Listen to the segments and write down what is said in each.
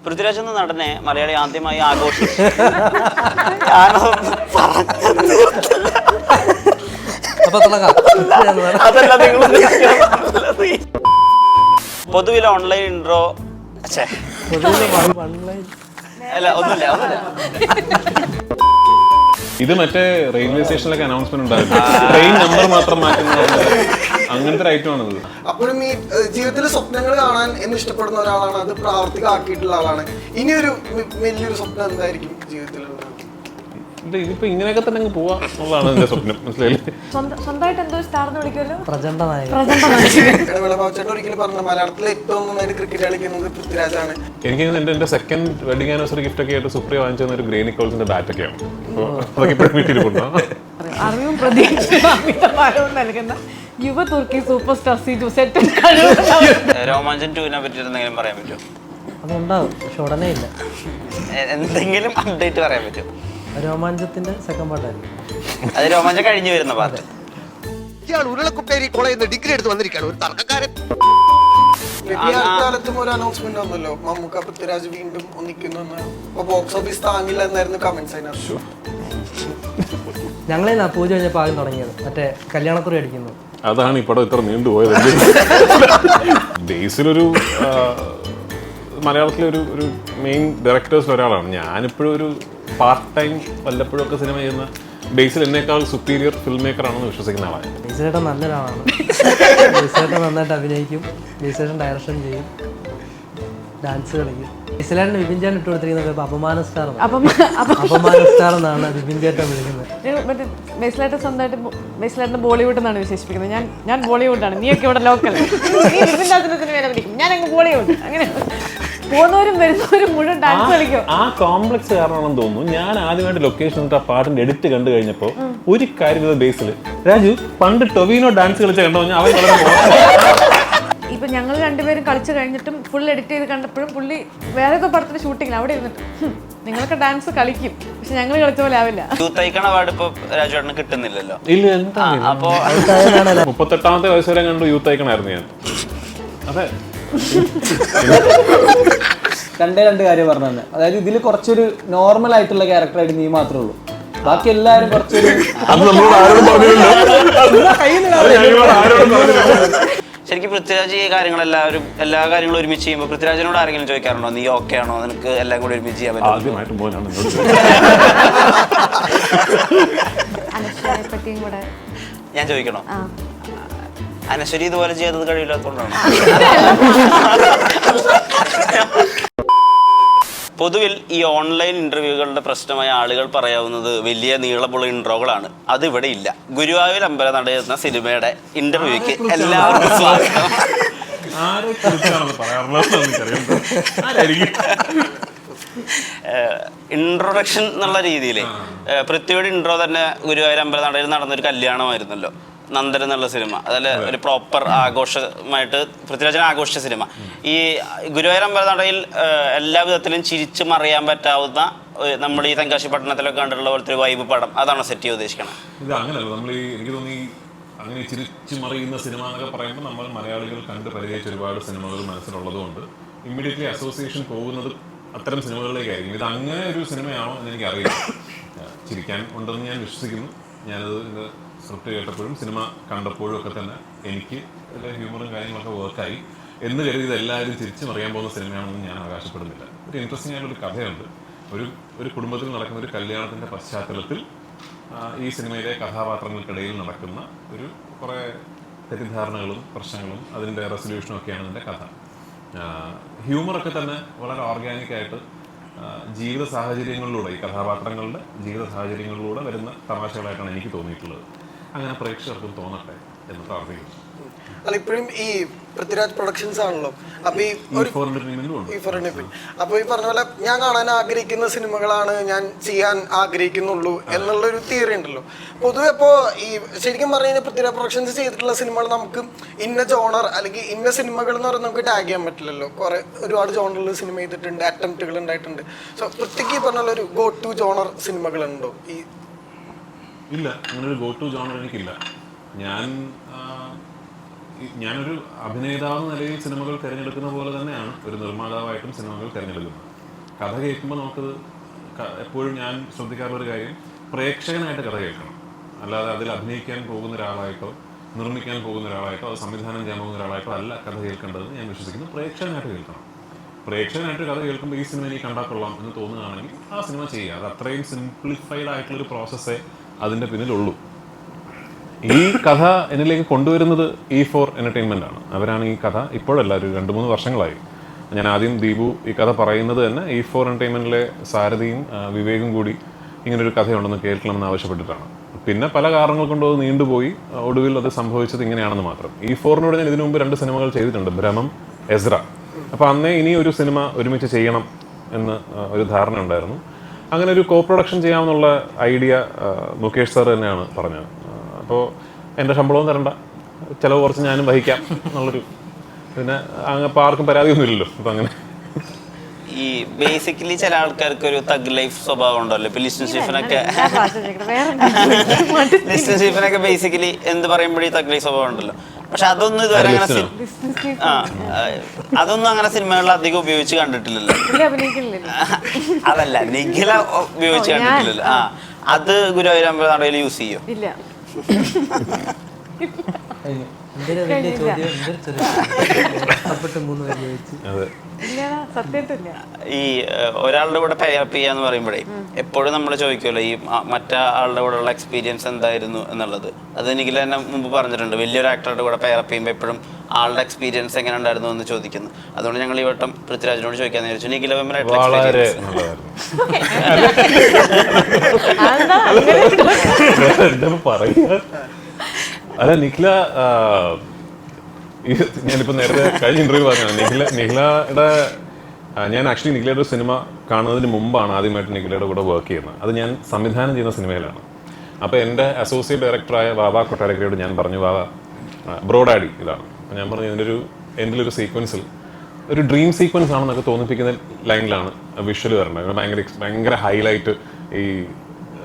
പൃഥ്വിരാജ് എന്ന നടനെ മലയാളി ആദ്യമായി ആഘോഷിച്ചു. പൊതുവിൽ ഓൺലൈൻ ഇൻട്രോ അല്ല ഒന്നുമില്ല. ഇത് മറ്റേ റെയിൽവേ സ്റ്റേഷനിലൊക്കെ അനൗൺസ്മെന്റ് ഉണ്ടായിരുന്നു, ട്രെയിൻ നമ്പർ മാത്രം മാറ്റുന്നത്, അങ്ങനത്തെ ഒരു ഐറ്റം ആണത്. അപ്പോഴും ഈ ജീവിതത്തിൽ സ്വപ്നങ്ങൾ കാണാൻ എന്ന് ഇഷ്ടപ്പെടുന്ന ഒരാളാണ്, അത് പ്രാവർത്തികമാക്കിയിട്ടുള്ള ആളാണ്. ഇനിയൊരു വലിയൊരു സ്വപ്നം എന്തായിരിക്കും ജീവിതത്തിൽ? ഇതിപ്പോ ഇങ്ങനെയൊക്കെ തന്നെ അങ്ങ് പോവാ എന്നുള്ളതാണ് എന്റെ സ്വപ്നം. മനസ്സിലായില്ലേ? സ്വന്തമായിട്ട് എന്തോ സ്റ്റാർന്ന് വിളിക്കുമല്ലോ, ഒരിക്കലും പറഞ്ഞു മലയാളത്തിലെ ഏറ്റവും നന്നായിട്ട് ക്രിക്കറ്റ് കളിക്കുന്നത് പൃഥ്വിരാജാണ്. എനിക്ക് എന്റെ സെക്കൻഡ് വെഡിങ് ആനിവേഴ്സറി ഗിഫ്റ്റ് ഒക്കെ ആയിട്ട് സുപ്രിയ വാങ്ങിച്ചു തന്ന ഒരു ഗ്രേ നിക്കോൾസിന്റെ ബാറ്റ് ഒക്കെയാണ്. അതൊക്കെ ഇപ്പോഴും വീട്ടിലിരിപ്പുണ്ടോ? അറിവും പ്രതീക്ഷയും നൽകുന്ന യുവ തുർക്കി സൂപ്പർ സ്റ്റാർ സീറ്റു സെറ്റ്. രോമാഞ്ചൻ 2-നെ പറ്റി എന്തെങ്കിലും പറയാൻ പറ്റുമോ? അതുണ്ടാവും, പക്ഷെ ഉടനെ ഇല്ല. എന്തെങ്കിലും അപ്ഡേറ്റ് പറയാൻ പറ്റുമോ? രോമാഞ്ചത്തിന്റെ സെക്കൻഡ് പാർട്ടായിരുന്നു അത്. രോമാഞ്ചം കഴിഞ്ഞു വരുന്ന പാർട്ട്. ഉരുളക്കുപ്പേരി കോളേജിൽ ഡിഗ്രി എടുത്ത് വന്നിരിക്കുകയാണ് ഒരു തർക്കക്കാരൻ. കാലത്തും ഒരു അനൗൺസ്മെന്റ് വന്നല്ലോ, മമ്മൂക്ക പൃഥ്വിരാജ് വീണ്ടും ഒന്നിക്കുന്നു. ബോക്സ് ഓഫീസ് താങ്ങില്ല എന്നായിരുന്നു കമന്റ്സ് അതിനകത്ത്. ഞങ്ങളെ പൂജ കഴിഞ്ഞപ്പോൾ ആദ്യം തുടങ്ങിയത് മറ്റേ കല്യാണക്കുറി അടിക്കുന്നു. അതാണ് ഈ പടം ഇത്ര നീണ്ടുപോയത്. ബേസിലൊരു മലയാളത്തിലെ ഒരു മെയിൻ ഡയറക്ടേഴ്സിൽ ഒരാളാണ്. ഞാനിപ്പോഴും ഒരു പാർട്ട് ടൈം വല്ലപ്പോഴും ഒക്കെ സിനിമ ചെയ്യുന്ന ബേസിൽ എന്നേക്കാൾ സുപ്പീരിയർ ഫിൽം മേക്കർ ആണെന്ന് വിശ്വസിക്കുന്ന ആളാണ്. ബേസിലേട്ടൻ നല്ലൊരാളാണ്. ബേസിലേട്ടൻ നന്നായിട്ട് അഭിനയിക്കും, ബേസിലേട്ടൻ ഡയറക്ഷൻ ചെയ്യും, ഡാൻസ് കളിക്കും. ബേസിലേട്ടൻ വിപിൻ ചേട്ടൻ ഇട്ട് കൊടുത്തിരിക്കുന്നത് അപമാന സ്റ്റാർ, അപമാന സ്റ്റാർ എന്നാണ് വിപിൻ ചേട്ടൻ വിളിക്കുന്നത്. മറ്റേ ബേസിലായിട്ട് സ്വന്തമായിട്ട് ബേസിലായിട്ട് ബോളിവുഡ് എന്നാണ് വിശേഷിപ്പിക്കുന്നത്. ഞാൻ ബോളിവുഡാണ്, നീയൊക്കെ ഇവിടെ ലോക്കൽ, ഞാൻ അങ്ങ് ബോളിവുഡ്. അങ്ങനെ പോകുന്നവരും വരുന്നവരും മുഴുവൻ ഡാൻസ് കളിക്കും. ആ കോംപ്ലക്സ് കാരണമാണെന്ന് തോന്നുന്നു. ഞാൻ ആദ്യമായിട്ട് ലൊക്കേഷൻ ആ പാട്ടിന്റെ എഡിറ്റ് കണ്ടു കഴിഞ്ഞപ്പോൾ ഒരു കാര്യം ബേസിൽ രാജു പണ്ട് ടൊവിനോ ഡാൻസ് കളിച്ച കണ്ടു അവൻ ഇപ്പൊ ഞങ്ങൾ രണ്ടുപേരും കളിച്ചു കഴിഞ്ഞിട്ടും ഫുൾ എഡിറ്റ് ചെയ്ത് കണ്ടപ്പോഴും പുള്ളി വേറെ ഏതോ പടത്തിന്റെ ഷൂട്ടിങ്ങിൽ അവിടെ ഇരുന്നിട്ട് നിങ്ങളൊക്കെ ഡാൻസ് കളിക്കും, പക്ഷെ ഞങ്ങൾ കളിച്ച പോലെ ആവില്ല. യൂത്ത് ഐക്കൺ അവാർഡ് ഇപ്പൊ രാജുവേട്ടന് കിട്ടുന്നില്ലല്ലോ. ഇല്ല, എന്താ 38ാമത്തെ വയസ്സ് വരെ കണ്ടു യൂത്ത് ഐക്കൺ ആയിരുന്നു ഞാൻ. അതെ, രണ്ട് കാര്യം പറഞ്ഞു തന്നെ. അതായത് ഇതിൽ കുറച്ചൊരു നോർമൽ ആയിട്ടുള്ള ക്യാരക്ടറായിട്ട് നീ മാത്രമേ ഉള്ളൂ, ബാക്കി എല്ലാവരും കുറച്ചൊരു ശരിക്കും പൃഥ്വിരാജ് ഈ കാര്യങ്ങളെല്ലാവരും എല്ലാ കാര്യങ്ങളും ഒരുമിച്ച് ചെയ്യുമ്പോൾ പൃഥ്വിരാജിനോട് ആരെങ്കിലും ചോദിക്കാറുണ്ടോ നീ ഓക്കെ ആണോ, നിനക്ക് എല്ലാം കൂടി ഒരുമിച്ച് ചെയ്യാൻ പറ്റും? ഞാൻ ചോദിക്കണോ? അനശ്വരി ഇതുപോലെ ചെയ്തത് കഴിയില്ലാത്തതുകൊണ്ടാണ്. പൊതുവിൽ ഈ ഓൺലൈൻ ഇന്റർവ്യൂകളുടെ പ്രശ്നമായ ആളുകൾ പറയാവുന്നത് വലിയ നീളമുള്ള ഇൻട്രോകളാണ്. അത് ഇവിടെ ഇല്ല. ഗുരുവായൂർ അമ്പലനട എന്ന സിനിമയുടെ ഇന്റർവ്യൂക്ക് എല്ലാവർക്കും സ്വാഗതം. ഇൻട്രൊഡക്ഷൻ എന്നുള്ള രീതിയിൽ പൃഥ്വിയുടെ ഇൻട്രോ തന്നെ ഗുരുവായൂർ അമ്പലനടയിൽ നടന്നൊരു കല്യാണമായിരുന്നല്ലോ, നന്ദൻ എന്നുള്ള സിനിമ. അതിൽ ഒരു പ്രോപ്പർ ആഘോഷമായിട്ട് പൃഥ്വിരാജനെ ആഘോഷിച്ച സിനിമ. ഈ ഗുരുവായൂർ അമ്പലനടയിൽ എല്ലാ വിധത്തിലും ചിരിച്ചു മറിയാൻ പറ്റാവുന്ന നമ്മൾ ഈ തെങ്കാശി പട്ടണത്തിലൊക്കെ കണ്ടിട്ടുള്ള പോലത്തെ ഒരു വൈബ് പടം, അതാണ് സെറ്റ് ചെയ്യാൻ ഉദ്ദേശിക്കണം. ഇത് അങ്ങനെയല്ല. നമ്മൾ എനിക്ക് തോന്നി അങ്ങനെ ചിരിച്ചു മറിയുന്ന സിനിമ എന്നൊക്കെ പറയുമ്പോൾ നമ്മൾ മലയാളികൾ കണ്ട് പരിചയിച്ച ഒരുപാട് സിനിമകൾ മനസ്സിലുള്ളതുകൊണ്ട് ഇമ്മീഡിയറ്റ്ലി അസോസിയേഷൻ പോകുന്നത് അത്തരം സിനിമകളിലേക്കായിരിക്കും. ഇത് അങ്ങനെ ഒരു സിനിമയാണോ എന്ന് എനിക്കറിയില്ല. ചിരിക്കാൻ ഉണ്ടെന്ന് ഞാൻ വിശ്വസിക്കുന്നു. ഞാനത് സ്ക്രിപ്റ്റ് കേട്ടപ്പോഴും സിനിമ കണ്ടപ്പോഴും ഒക്കെ തന്നെ എനിക്ക് ഹ്യൂമറും കാര്യങ്ങളൊക്കെ വർക്കായി എന്ന് കരുതി ഇത് എല്ലാവരും തിരിച്ചു മറിയാൻ പോകുന്ന സിനിമയാണെന്ന് ഞാൻ അവകാശപ്പെടുന്നില്ല. ഒരു ഇൻട്രസ്റ്റിംഗ് ആയിട്ടൊരു കഥയുണ്ട്. ഒരു കുടുംബത്തിൽ നടക്കുന്ന ഒരു കല്യാണത്തിൻ്റെ പശ്ചാത്തലത്തിൽ ഈ സിനിമയിലെ കഥാപാത്രങ്ങൾക്കിടയിൽ നടക്കുന്ന കുറേ തെറ്റിദ്ധാരണകളും പ്രശ്നങ്ങളും അതിൻ്റെ റെസൊല്യൂഷനും ഒക്കെയാണ് ഇതിൻ്റെ കഥ. ഹ്യൂമറൊക്കെ തന്നെ വളരെ ഓർഗാനിക്കായിട്ട് ജീവിത സാഹചര്യങ്ങളിലൂടെ, ഈ കഥാപാത്രങ്ങളുടെ ജീവിത സാഹചര്യങ്ങളിലൂടെ വരുന്ന തമാശകളായിട്ടാണ് എനിക്ക് തോന്നിയിട്ടുള്ളത്. അങ്ങനെ പ്രേക്ഷകർക്കും തോന്നട്ടെ എന്ന് പ്രാർത്ഥിക്കുന്നു. അല്ല, ഇപ്പോഴും ഈ പൃഥ്വിരാജ് പ്രൊഡക്ഷൻസ് ആണല്ലോ, അപ്പൊ ഈ പറഞ്ഞ പോലെ ഞാൻ കാണാൻ ആഗ്രഹിക്കുന്ന സിനിമകളാണ് ഞാൻ ചെയ്യാൻ ആഗ്രഹിക്കുന്നുള്ളൂ എന്നുള്ളൊരു തിയറി ഉണ്ടല്ലോ പൊതുവെ. അപ്പോൾ ഈ ശരിക്കും പറഞ്ഞു കഴിഞ്ഞാൽ പൃഥ്വിരാജ് പ്രൊഡക്ഷൻസ് ചെയ്തിട്ടുള്ള സിനിമകൾ നമുക്ക് ഇന്ന ജോണർ അല്ലെങ്കിൽ ഇന്ന സിനിമകൾ എന്ന് പറഞ്ഞാൽ നമുക്ക് ടാഗ് ചെയ്യാൻ പറ്റില്ലല്ലോ. ഒരുപാട് ജോണറിൽ സിനിമ ചെയ്തിട്ടുണ്ട്, അറ്റംപ്റ്റുകൾ ഉണ്ടായിട്ടുണ്ട്. സോ പൃഥ്വിക്ക് പറഞ്ഞ ഒരു ഗോ ടു ജോണർ സിനിമകളുണ്ടോ? ഇല്ല, അങ്ങനെ ഒരു ഗോ ടു ജോണർ എനിക്കില്ല. ഞാനൊരു അഭിനേതാവ് എന്ന നിലയിൽ സിനിമകൾ തിരഞ്ഞെടുക്കുന്ന പോലെ തന്നെയാണ് ഒരു നിർമ്മാതാവായിട്ടും സിനിമകൾ തിരഞ്ഞെടുക്കുന്നത്. കഥ കേൾക്കുമ്പോൾ നമുക്കത് എപ്പോഴും ഞാൻ ശ്രദ്ധിക്കാറുള്ളൊരു കാര്യം, പ്രേക്ഷകനായിട്ട് കഥ കേൾക്കണം. അല്ലാതെ അതിൽ അഭിനയിക്കാൻ പോകുന്ന ഒരാളായിട്ടോ നിർമ്മിക്കാൻ പോകുന്ന ഒരാളായിട്ടോ അത് സംവിധാനം ചെയ്യാൻ പോകുന്ന ഒരാളായിട്ടോ അല്ല കഥ കേൾക്കേണ്ടതെന്ന് ഞാൻ വിശ്വസിക്കുന്നു. പ്രേക്ഷകനായിട്ട് കേൾക്കണം. പ്രേക്ഷകനായിട്ട് കഥ കേൾക്കുമ്പോൾ ഈ സിനിമ എനിക്ക് കണ്ടാൽ കൊള്ളാം എന്ന് തോന്നുകയാണെങ്കിൽ ആ സിനിമ ചെയ്യുക. അത് അത്രയും സിംപ്ലിഫൈഡ് ആയിട്ടുള്ളൊരു പ്രോസസ്സേ അതിൻ്റെ പിന്നിലുള്ളൂ. ഈ കഥ എന്നിലേക്ക് കൊണ്ടുവരുന്നത് E4 എൻ്റർടൈൻമെൻ്റ് ആണ്. അവരാണ് ഈ കഥ ഇപ്പോഴല്ല, ഒരു 2-3 വർഷങ്ങളായി. ഞാൻ ആദ്യം ദീപു ഈ കഥ പറയുന്നത് തന്നെ E4 എൻ്റർടൈൻമെൻറ്റിലെ സാരഥിയും വിവേകും കൂടി ഇങ്ങനൊരു കഥയുണ്ടെന്ന് കേൾക്കണമെന്ന് ആവശ്യപ്പെട്ടിട്ടാണ്. പിന്നെ പല കാരണങ്ങൾ കൊണ്ട് അത് നീണ്ടുപോയി. ഒടുവിൽ അത് സംഭവിച്ചത് ഇങ്ങനെയാണെന്ന് മാത്രം. E4-നോട് ഞാൻ ഇതിനു മുമ്പ് 2 സിനിമകൾ ചെയ്തിട്ടുണ്ട്, ഭ്രമം, എസ്ര. അപ്പോൾ അന്നേ ഇനി ഒരു സിനിമ ഒരുമിച്ച് ചെയ്യണം എന്ന് ഒരു ധാരണ ഉണ്ടായിരുന്നു. അങ്ങനെ ഒരു കോ പ്രൊഡക്ഷൻ ചെയ്യാമെന്നുള്ള ഐഡിയ മുകേഷ് സാർ തന്നെയാണ് പറഞ്ഞത്. അപ്പോൾ എൻ്റെ ശമ്പളവും തരണ്ട, ചിലവ് കുറച്ച് ഞാനും വഹിക്കാം എന്നുള്ളൊരു, പിന്നെ അപ്പോൾ ആർക്കും പരാതിയൊന്നും ഇല്ലല്ലോ. അപ്പം അങ്ങനെ ഈ ബേസിക്കലി ചില ആൾക്കാർക്ക് ഒരു തഗ് ലൈഫ് സ്വഭാവം ഉണ്ടല്ലോ. ഇപ്പൊ ലിസ്റ്റൻ സ്റ്റീഫനൊക്കെ ബേസിക്കലി എന്ത് പറയുമ്പോഴേ തഗ് ലൈഫ് സ്വഭാവം ഉണ്ടല്ലോ. പക്ഷെ അതൊന്നും ഇതുവരെ അങ്ങനെ അതൊന്നും അങ്ങനെ സിനിമകളിൽ അധികം ഉപയോഗിച്ച് കണ്ടിട്ടില്ലല്ലോ. അതല്ല, നിഖില ഉപയോഗിച്ച് കണ്ടിട്ടില്ലല്ലോ. അത് ഗുരുവായൂർ അമ്പലനടയിൽ യൂസ് ചെയ്യും. ഈ ഒരാളുടെ കൂടെ പെയപ്പ് ചെയ്യാന്ന് പറയുമ്പോഴേ എപ്പോഴും നമ്മൾ ചോദിക്കുമല്ലോ ഈ മറ്റേ ആളുടെ കൂടെ ഉള്ള എക്സ്പീരിയൻസ് എന്തായിരുന്നു എന്നുള്ളത്. അത് നിഖില തന്നെ മുമ്പ് പറഞ്ഞിട്ടുണ്ട്, വലിയൊരു ആക്ടറുടെ കൂടെ പെയപ്പ് ചെയ്യുമ്പോൾ എപ്പോഴും ആളുടെ എക്സ്പീരിയൻസ് എങ്ങനെ ഉണ്ടായിരുന്നു എന്ന് ചോദിക്കുന്നു. അതുകൊണ്ട് ഞങ്ങൾ ഈ വട്ടം പൃഥ്വിരാജിനോട് ചോദിക്കാന്ന് വിചാരിച്ചു. നിഖില അല്ല, നിഖില ഞാനിപ്പോൾ നേരത്തെ കഴിഞ്ഞ ഇന്റർവ്യൂ പറഞ്ഞതാണ്, നിഖിലയുടെ ഞാൻ ആക്ച്വലി നിഖിലയുടെ ഒരു സിനിമ കാണുന്നതിന് മുമ്പാണ് ആദ്യമായിട്ട് നിഖിലയുടെ കൂടെ വർക്ക് ചെയ്യുന്നത്. അത് ഞാൻ സംവിധാനം ചെയ്യുന്ന സിനിമയിലാണ്. അപ്പോൾ എൻ്റെ അസോസിയേറ്റ് ഡയറക്ടറായ വാവ കൊട്ടാരക്കരയോട് ഞാൻ പറഞ്ഞു, വാവ ബ്രോഡാഡി ഇതാണ്. അപ്പോൾ ഞാൻ പറഞ്ഞു, ഇതിൻ്റെ ഒരു എൻഡിലൊരു സീക്വൻസിൽ ഒരു ഡ്രീം സീക്വൻസ് ആണെന്നൊക്കെ തോന്നിപ്പിക്കുന്ന ലൈനിലാണ് വിഷ്വൽ വരേണ്ടത്. ഭയങ്കര ഹൈലൈറ്റ്, ഈ